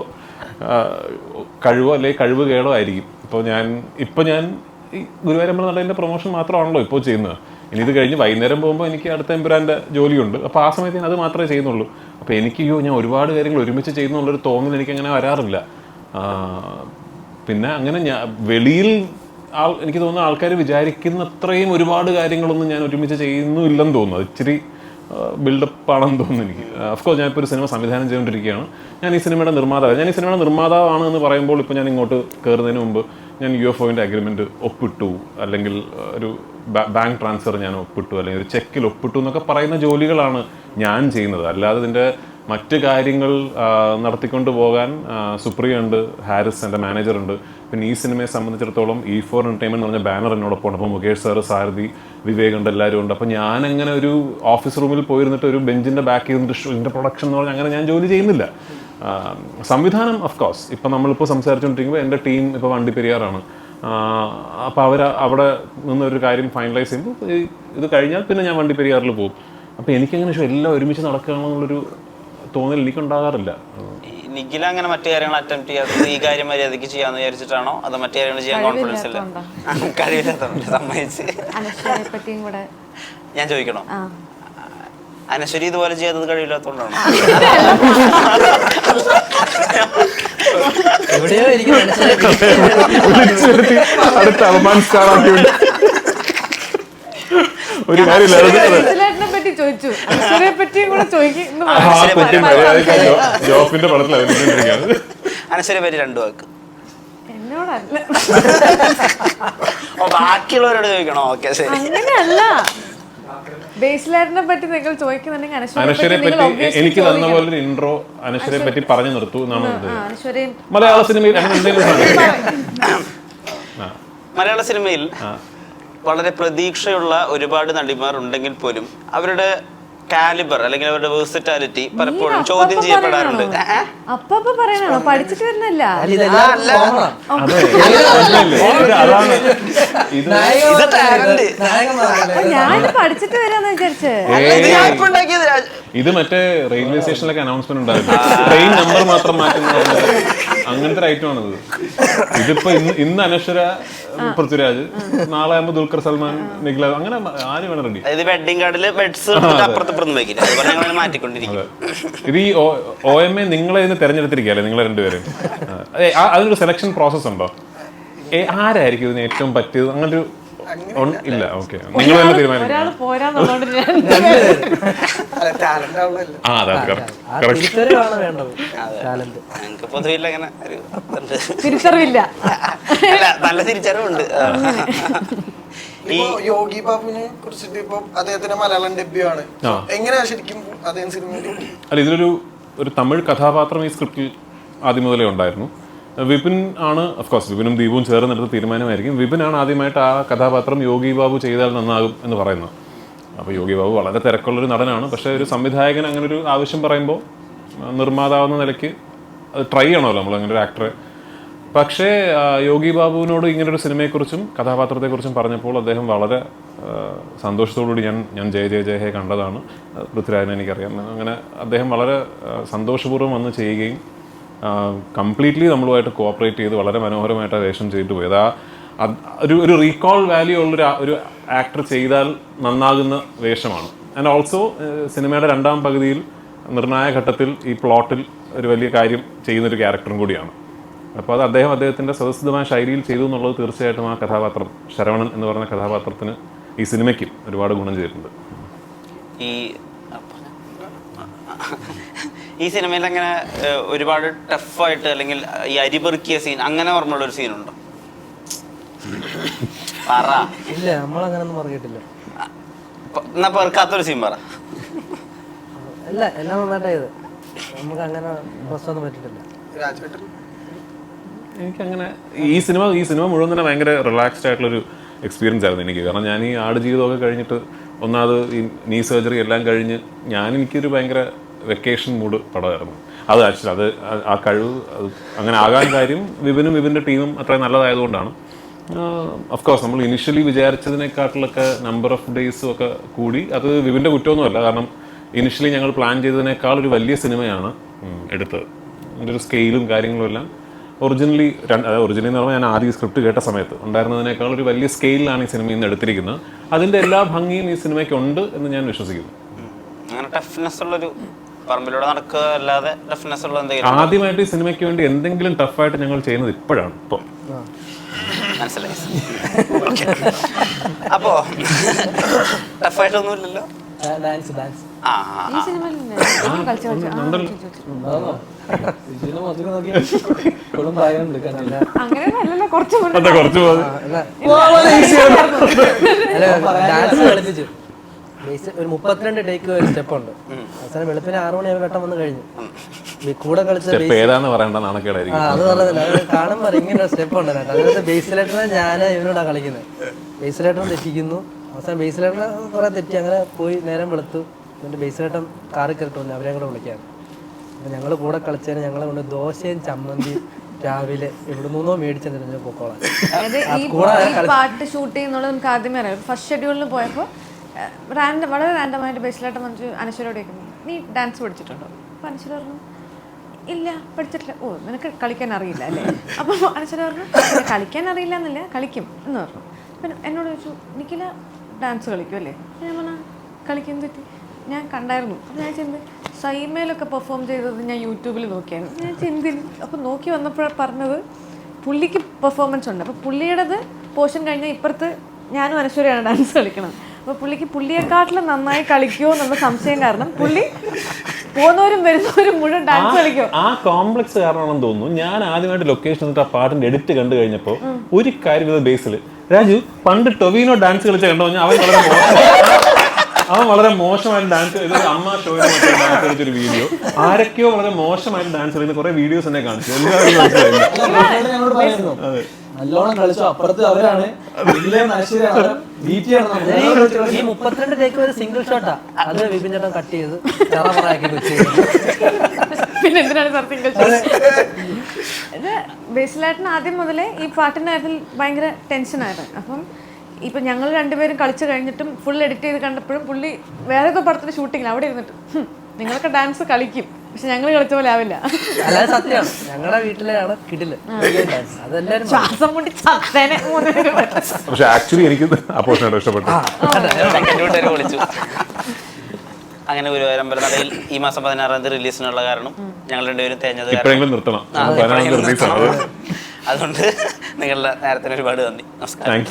കഴിവോ അല്ലെങ്കിൽ കഴിവ് കേടോ ആയിരിക്കും. ഇപ്പോൾ ഞാൻ ഈ ഗുരുവായൂർ അമ്പല നടേൻ്റെ പ്രൊമോഷൻ മാത്രമാണല്ലോ ഇപ്പോൾ ചെയ്യുന്നത്. ഇനി ഇത് കഴിഞ്ഞ് വൈകുന്നേരം പോകുമ്പോൾ എനിക്ക് അടുത്ത എമ്പുരാൻ്റെ ജോലിയുണ്ട്. അപ്പോൾ ആ സമയത്ത് ഞാൻ അത് മാത്രമേ ചെയ്യുന്നുള്ളൂ. അപ്പോൾ ഞാൻ ഒരുപാട് കാര്യങ്ങൾ ഒരുമിച്ച് ചെയ്യുന്നുള്ളൊരു തോന്നൽ എനിക്കങ്ങനെ വരാറില്ല. പിന്നെ അങ്ങനെ വെളിയിൽ എനിക്ക് തോന്നുന്ന ആൾക്കാർ വിചാരിക്കുന്ന അത്രയും ഒരുപാട് കാര്യങ്ങളൊന്നും ഞാൻ ഒരുമിച്ച് ചെയ്യുന്നില്ലെന്ന് തോന്നുന്നു. അത് ഇച്ചിരി ബിൽഡപ്പ് ആണെന്ന് തോന്നുന്നു എനിക്ക്. അഫ്കോഴ്സ് ഞാനിപ്പോൾ ഒരു സിനിമ സംവിധാനം ചെയ്തുകൊണ്ടിരിക്കുകയാണ്. ഞാൻ ഈ സിനിമയുടെ നിർമ്മാതാവാണ് എന്ന് പറയുമ്പോൾ ഇപ്പോൾ ഞാൻ ഇങ്ങോട്ട് കയറുന്നതിന് മുമ്പ് ഞാൻ UFOൻ്റെ അഗ്രിമെൻറ്റ് ഒപ്പിട്ടു, അല്ലെങ്കിൽ ഒരു ബാങ്ക് ട്രാൻസ്ഫർ ഞാൻ ഒപ്പിട്ടു, അല്ലെങ്കിൽ ഒരു ചെക്കിൽ ഒപ്പിട്ടു എന്നൊക്കെ പറയുന്ന ജോലികളാണ് ഞാൻ ചെയ്യുന്നത്. അല്ലാതെ ഇതിൻ്റെ മറ്റ് കാര്യങ്ങൾ നടത്തിക്കൊണ്ട് പോകാൻ സുപ്രിയ ഉണ്ട്, ഹാരിസ് എൻ്റെ മാനേജറുണ്ട്. പിന്നെ ഈ സിനിമയെ സംബന്ധിച്ചിടത്തോളം E4 Entertainment എന്ന് പറഞ്ഞ ബാനർ എന്നോടൊപ്പം ഉണ്ട്. അപ്പോൾ മുകേഷ് സാറ്, സാരഥി, വിവേക് ഉണ്ട്, എല്ലാവരും ഉണ്ട്. അപ്പോൾ ഞാനങ്ങനെ ഒരു ഓഫീസ് റൂമിൽ പോയിരുന്നിട്ട് ഒരു ബെഞ്ചിൻ്റെ ബാക്കിൽ ഇരുന്നിട്ട് ഇതിൻ്റെ പ്രൊഡക്ഷൻ എന്ന് പറഞ്ഞാൽ അങ്ങനെ ഞാൻ ജോലി ചെയ്യുന്നില്ല. സംവിധാനം ഓഫ് കോഴ്സ് ഇപ്പം നമ്മളിപ്പോൾ സംസാരിച്ചുകൊണ്ടിരിക്കുമ്പോൾ എൻ്റെ ടീം ഇപ്പോൾ വണ്ടിപ്പെരിയാറാണ്. അപ്പോൾ അവിടെ നിന്നൊരു കാര്യം ഫൈനലൈസ് ചെയ്യുമ്പോൾ ഇത് കഴിഞ്ഞാൽ പിന്നെ ഞാൻ വണ്ടിപ്പെരിയാറിൽ പോകും. അപ്പോൾ എനിക്കങ്ങനെ എല്ലാം ഒരുമിച്ച് നടക്കുകയാണെന്നുള്ളൊരു തോന്നൽ എനിക്കുണ്ടാകാറില്ല. നിഖില അങ്ങനെ മറ്റു കാര്യങ്ങൾ അറ്റംപ്റ്റ് ചെയ്യാത്തത് ഈ കാര്യം മര്യാദയ്ക്ക് ചെയ്യാന്ന് വിചാരിച്ചിട്ടാണോ അതോ മറ്റു കാര്യങ്ങൾ ചെയ്യാൻ കോൺഫിഡൻസ് ഇല്ല? കഴിവില്ലാത്തതുകൊണ്ട് സമ്മതിച്ച്. ഞാൻ ചോദിക്കണോ, അനശ്വരി ഇതുപോലെ ചെയ്യാത്തത് കഴിവില്ലാത്തതുകൊണ്ടാണോ? അടുത്ത അപമാനസ്കാരാക്കി ഒരു ജോഫിന്റെ പടത്തിൽ അനശ്വരിയെ പറ്റി 2 വാക്ക്. ബാക്കിയുള്ളവരോട് ചോദിക്കണോ? ഓക്കെ ശരി. അനശ്വരയെ പറ്റി എനിക്ക് തന്ന പോലെ ഒരു ഇൻട്രോ അനശ്വരയെ പറ്റി പറഞ്ഞു നിർത്തൂ എന്നാണ് മലയാള സിനിമയിൽ. മലയാള സിനിമയിൽ വളരെ പ്രതീക്ഷയുള്ള ഒരുപാട് നടിമാർ ഉണ്ടെങ്കിൽ പോലും അവരുടെ കാലിബർ അല്ലെങ്കിൽ അവരുടെ വേഴ്സിറ്റാലിറ്റി പലപ്പോഴും ചോദ്യം ചെയ്യപ്പെടാറുണ്ട്. ഇത് മറ്റേ റെയിൽവേ സ്റ്റേഷനിലൊക്കെ അനൗൺസ്മെന്റ് ഉണ്ടായിരുന്നു, ട്രെയിൻ നമ്പർ മാത്രം മാറ്റുന്ന അങ്ങനത്തെ ഒരു ഐറ്റം ആണിത്. ഇതിപ്പോ ഇന്ന് അനശ്വര പൃഥ്വിരാജ്, നാളെ ആകുമ്പോൾ ദുൽഖർ സൽമാൻ, നിഖില, അങ്ങനെ ആര് വേണം റെഡി. വെഡിങ് കാർഡില് ബെഡ്സ് മാറ്റിക്കൊണ്ടിരിക്കും. ഇത് ഈ OMA നിങ്ങളെ ഇന്ന് തെരഞ്ഞെടുത്തിരിക്കുകയല്ലേ നിങ്ങളെ രണ്ടുപേരും? അതിനൊരു സെലക്ഷൻ പ്രോസസ് ഉണ്ടോ? ആരായിരിക്കും ഇതിന് ഏറ്റവും പറ്റിയത്? അങ്ങനൊരു ഇല്ല. ഓക്കെ, നിങ്ങൾ തന്നെ തീരുമാനിക്കും. നല്ല തിരിച്ചറിവുണ്ട്. ഈ യോഗി ബാബുവിനെ കുറിച്ചിട്ട് ഇപ്പൊ അദ്ദേഹത്തിന്റെ മലയാളം ഡെബ്യൂ ആണ്. എങ്ങനെയാ ശരിക്കും അദ്ദേഹം സിനിമയിൽ? അല്ല, ഇതിലൊരു തമിഴ് കഥാപാത്രം ഈ സ്ക്രിപ്റ്റിൽ ആദ്യം മുതലേ ഉണ്ടായിരുന്നു. വിപിൻ ആണ്, ഓഫ്കോഴ്സ് വിപിനും ദീപും ചേർന്നെടുത്ത തീരുമാനമായിരിക്കും. വിപിനാണ് ആദ്യമായിട്ട് ആ കഥാപാത്രം യോഗി ബാബു ചെയ്താൽ നന്നാകും എന്ന് പറയുന്നത്. അപ്പോൾ യോഗി ബാബു വളരെ തിരക്കുള്ളൊരു നടനാണ്. പക്ഷേ ഒരു സംവിധായകൻ അങ്ങനെ ഒരു ആവശ്യം പറയുമ്പോൾ നിർമ്മാതാവെന്ന നിലയ്ക്ക് അത് ട്രൈ ചെയ്യണമല്ലോ നമ്മൾ അങ്ങനെ ഒരു ആക്ടറെ. പക്ഷേ യോഗി ബാബുവിനോട് ഇങ്ങനൊരു സിനിമയെക്കുറിച്ചും കഥാപാത്രത്തെക്കുറിച്ചും പറഞ്ഞപ്പോൾ അദ്ദേഹം വളരെ സന്തോഷത്തോടുകൂടി ഞാൻ ജയ ജയ ജയ ഹേ കണ്ടതാണ്, പൃഥ്വിരാജിനെ എനിക്കറിയാം, അങ്ങനെ അദ്ദേഹം വളരെ സന്തോഷപൂർവ്വം വന്ന് ചെയ്യുകയും കംപ്ലീറ്റ്ലി നമ്മളുമായിട്ട് കോഓപ്പറേറ്റ് ചെയ്ത് വളരെ മനോഹരമായിട്ട് വേഷം ചെയ്തിട്ട് പോയത്. ഒരു റീകോൾ വാല്യൂ ഉള്ളൊരു ഒരു ആക്ടർ ചെയ്താൽ നന്നാകുന്ന വേഷമാണ്. ആൻഡ് ഓൾസോ സിനിമയുടെ 2ാം പകുതിയിൽ നിർണായക ഘട്ടത്തിൽ ഈ പ്ലോട്ടിൽ ഒരു വലിയ കാര്യം ചെയ്യുന്നൊരു ക്യാരക്ടറും കൂടിയാണ്. അപ്പോൾ അത് അദ്ദേഹത്തിൻ്റെ സ്വതസിദ്ധമായ ശൈലിയിൽ ചെയ്തു എന്നുള്ളത് തീർച്ചയായിട്ടും ആ കഥാപാത്രം, ശരവണൻ എന്ന് പറയുന്ന കഥാപാത്രത്തിന് ഈ സിനിമയ്ക്ക് ഒരുപാട് ഗുണം ചെയ്തിട്ടുണ്ട്. ഈ സിനിമയിൽ അങ്ങനെ ഒരുപാട് ടഫായിട്ട് അല്ലെങ്കിൽ ഈ അരിപെറുക്കിയ സീൻ അങ്ങനെ ഓർമ്മയുള്ളൊരു സീനുണ്ടോ? ഇല്ല, നമ്മളങ്ങനൊന്നും പറഞ്ഞിട്ടില്ല. എന്നാ പെറുക്കാത്തൊരു സീൻ പറ. അല്ല, എല്ലാം നന്നായിട്ടായത്. നമുക്ക് അങ്ങനെ പ്രശ്നമൊന്നും പറ്റിയിട്ടില്ല. എനിക്കങ്ങനെ ഈ സിനിമ മുഴുവൻ തന്നെ ഭയങ്കര റിലാക്സ്ഡ് ആയിട്ടുള്ളൊരു എക്സ്പീരിയൻസ് ആയിരുന്നു എനിക്ക്. കാരണം ഞാൻ ഈ ആടുജീവിതമൊക്കെ കഴിഞ്ഞിട്ട് ഒന്നാമത് ഈ നീ സർജറി എല്ലാം കഴിഞ്ഞ് എനിക്കൊരു ഭയങ്കര വെക്കേഷൻ മൂഡ് പടമായിരുന്നു. അത് ആക്ച്വലി ആ കഴിവ് അങ്ങനെ ആകാൻ കാര്യം വിപിൻ്റെ ടീമും അത്രയും നല്ലതായതുകൊണ്ടാണ്. ഓഫ്കോഴ്സ് നമ്മൾ ഇനിഷ്യലി വിചാരിച്ചതിനെക്കാട്ടിലൊക്കെ നമ്പർ ഓഫ് ഡേയ്സും ഒക്കെ കൂടി. അത് വിപിൻ്റെ കുറ്റമൊന്നുമല്ല, കാരണം ഇനിഷ്യലി ഞങ്ങൾ പ്ലാൻ ചെയ്തതിനേക്കാൾ ഒരു വലിയ സിനിമയാണ് എടുത്തത്. അതിൻ്റെ ഒരു സ്കെയിലും കാര്യങ്ങളും എല്ലാം ഒറിജിനലി എന്ന് പറഞ്ഞാൽ ഞാൻ ആദ്യം സ്ക്രിപ്റ്റ് കേട്ട സമയത്ത് ഉണ്ടായിരുന്നതിനേക്കാൾ ഒരു വലിയ സ്കെയിലാണ് ഈ സിനിമയിൽ നിന്ന് എടുത്തിരിക്കുന്നത്. അതിൻ്റെ എല്ലാ ഭംഗിയും ഈ സിനിമയ്ക്ക് ഉണ്ട് എന്ന് ഞാൻ വിശ്വസിക്കുന്നു. ആദ്യമായിട്ട് ഈ സിനിമയ്ക്ക് വേണ്ടി എന്തെങ്കിലും ടഫായിട്ട് ഞങ്ങൾ ചെയ്യുന്നത് ഇപ്പോഴാണ്. ഇപ്പോൾ മനസ്സിലായി. അപ്പോ ടഫായിട്ടൊന്നുമില്ലല്ലോ. ഒരു 32 ടേക്ക് ഒരു സ്റ്റെപ്പ് ഉണ്ട്. അവസാനം വെളുപ്പിന് 6 മണിയാകുമ്പോൾ വെട്ടം വന്ന് കഴിഞ്ഞു. കൂടെ കളിച്ച ഏതാന്ന് പറയണ്ട നാണക്കേടായിരിക്കും. അത് പറഞ്ഞില്ല, അത് കാണുമ്പോൾ ഇങ്ങനെ സ്റ്റെപ്പ് ഉണ്ട്. അതിനകത്ത് ബേസിലേട്ടനെ ഞാൻ ഇവനോടാ കളിക്കുന്നത്. ബേസിലേട്ടൻ തെറ്റിക്കുന്നു. അവസാനം ബേസിലേട്ടനെ കുറെ തെറ്റി, അങ്ങനെ പോയി നേരം വെളുത്തു. എന്നിട്ട് ബേസിലേട്ടൻ കാറിൽ കയറിട്ട് അവരെ കൂടെ വിളിക്കാൻ. അപ്പം ഞങ്ങൾ കൂടെ കളിച്ചതിന് ഞങ്ങളെ കൊണ്ട് ദോശയും ചമ്മന്തിയും രാവിലെ എവിടെ നിന്നോ മേടിച്ചെന്നിട്ട് പൊക്കോളാം. ഈ പാട്ട് ഷൂട്ട് ചെയ്യുന്നുള്ളത് നമുക്ക് ആദ്യമേ അറിയാം. ഫസ്റ്റ് ഷെഡ്യൂളിൽ പോയപ്പോൾ വളരെ റാൻഡമായിട്ട് ബേസിലായിട്ട് വന്നിട്ട് അനശ്വരോട് ചോദിക്കുന്നു, നീ ഡാൻസ് പഠിച്ചിട്ടുണ്ടോ? അപ്പോൾ അനശ്വര പറഞ്ഞു, ഇല്ല പഠിച്ചിട്ടില്ല. ഓ, നിനക്ക് കളിക്കാൻ അറിയില്ല അല്ലേ? അപ്പോൾ അനശ്വര പറഞ്ഞു, കളിക്കാൻ അറിയില്ല എന്നല്ല, കളിക്കും എന്ന് പറഞ്ഞു. പിന്നെ എന്നോട് ചോദിച്ചു, എനിക്കില്ല ഡാൻസ് കളിക്കും അല്ലേ? ഞാൻ പറഞ്ഞാൽ കളിക്കാൻ തെറ്റി, ഞാൻ കണ്ടായിരുന്നു. അപ്പോൾ ഞാൻ ചെന്ന് സൈമയിലൊക്കെ പെർഫോം ചെയ്തത് ഞാൻ യൂട്യൂബിൽ നോക്കിയായിരുന്നു. ഞാൻ ചിന്തിച്ചു. അപ്പോൾ നോക്കി വന്നപ്പോൾ പറഞ്ഞത് പുള്ളിക്ക് പെർഫോമൻസ് ഉണ്ട്. അപ്പോൾ പുള്ളിയുടേത് പോർഷൻ കഴിഞ്ഞാൽ ഇപ്പുറത്ത് ഞാനും അനശ്വരയാണ് ഡാൻസ് കളിക്കണം. അപ്പോൾ പുള്ളിക്ക് പുള്ളിയെക്കാട്ടിലും നന്നായി കളിക്കുമോ എന്നുള്ള സംശയം കാരണം പുള്ളി പോകുന്നവരും വരുന്നവരും മുഴുവൻ ഡാൻസ് കളിക്കും. ആ കോംപ്ലക്സ് കാരണമാണെന്ന് തോന്നുന്നു. ഞാൻ ആദ്യമായിട്ട് ലൊക്കേഷൻ എന്നിട്ട് ആ പാട്ടിന്റെ എഡിറ്റ് കണ്ടു കഴിഞ്ഞപ്പോൾ ഒരു കാര്യം ബേസിൽ രാജു പണ്ട് ടൊവിനോ ഡാൻസ് കളിച്ച കണ്ടു കഴിഞ്ഞാൽ അവൻ വളരെ മോശമായിട്ട് ഡാൻസ് ചെയ്ത അമ്മ ഷോയിൽ ഡാൻസ് കളിച്ചൊരു വീഡിയോ, ആരൊക്കെയോ വളരെ മോശമായിട്ട് ഡാൻസ് കളിക്കുന്ന കുറെ വീഡിയോസ് എന്നെ കാണിച്ചു. ഞങ്ങളോട് പറയുന്നു നല്ലോണം കളിച്ചു, അപ്പുറത്ത് അവരാണ് ഈ 32 ടേക്ക് ഒരു സിംഗിൾ ഷോട്ടാ. അത് വിപിൻ ചേട്ടൻ കട്ട് ചെയ്ത് പിന്നെ എന്തിനാണ് സാർ സിംഗിൾ ഷോട്ട്? ഇത് ബേസിലായിട്ടിന് ആദ്യം മുതലേ ഈ പാട്ടിൻ്റെ കാര്യത്തിൽ ഭയങ്കര ടെൻഷനായിരുന്നു. അപ്പം ഇപ്പം ഞങ്ങൾ രണ്ടുപേരും കളിച്ചു കഴിഞ്ഞിട്ടും ഫുൾ എഡിറ്റ് ചെയ്ത് കണ്ടപ്പോഴും പുള്ളി വേറെ ഏതോ പടത്തിന് ഷൂട്ടിങ്ങിൽ അവിടെ ഇരുന്നിട്ട് നിങ്ങളൊക്കെ ഡാൻസ് കളിക്കും, പക്ഷെ ഞങ്ങൾ കളിച്ച പോലെ ആവില്ല. അല്ലാതെ സത്യമാണ്, ഞങ്ങളുടെ വീട്ടിലാണ് കിടില് അതെല്ലാരും ശ്വാസം മുട്ടി ചത്തേനെ. പക്ഷെ ആക്ച്വലി എനിക്ക് അപ്പോസിനായിട്ട് ഇഷ്ടപ്പെട്ടു. വിളിച്ചു. അങ്ങനെ ഗുരുവായൂരമ്പല നടയിൽ ഈ മാസം 16-ാം തീയതി റിലീസിനുള്ള കാരണം ഞങ്ങൾ രണ്ടുപേരും തേഞ്ഞത് നിർത്തണം. അതുകൊണ്ട് നിങ്ങളുടെ നേരത്തിന് ഒരുപാട് നന്ദി. നമസ്കാരം.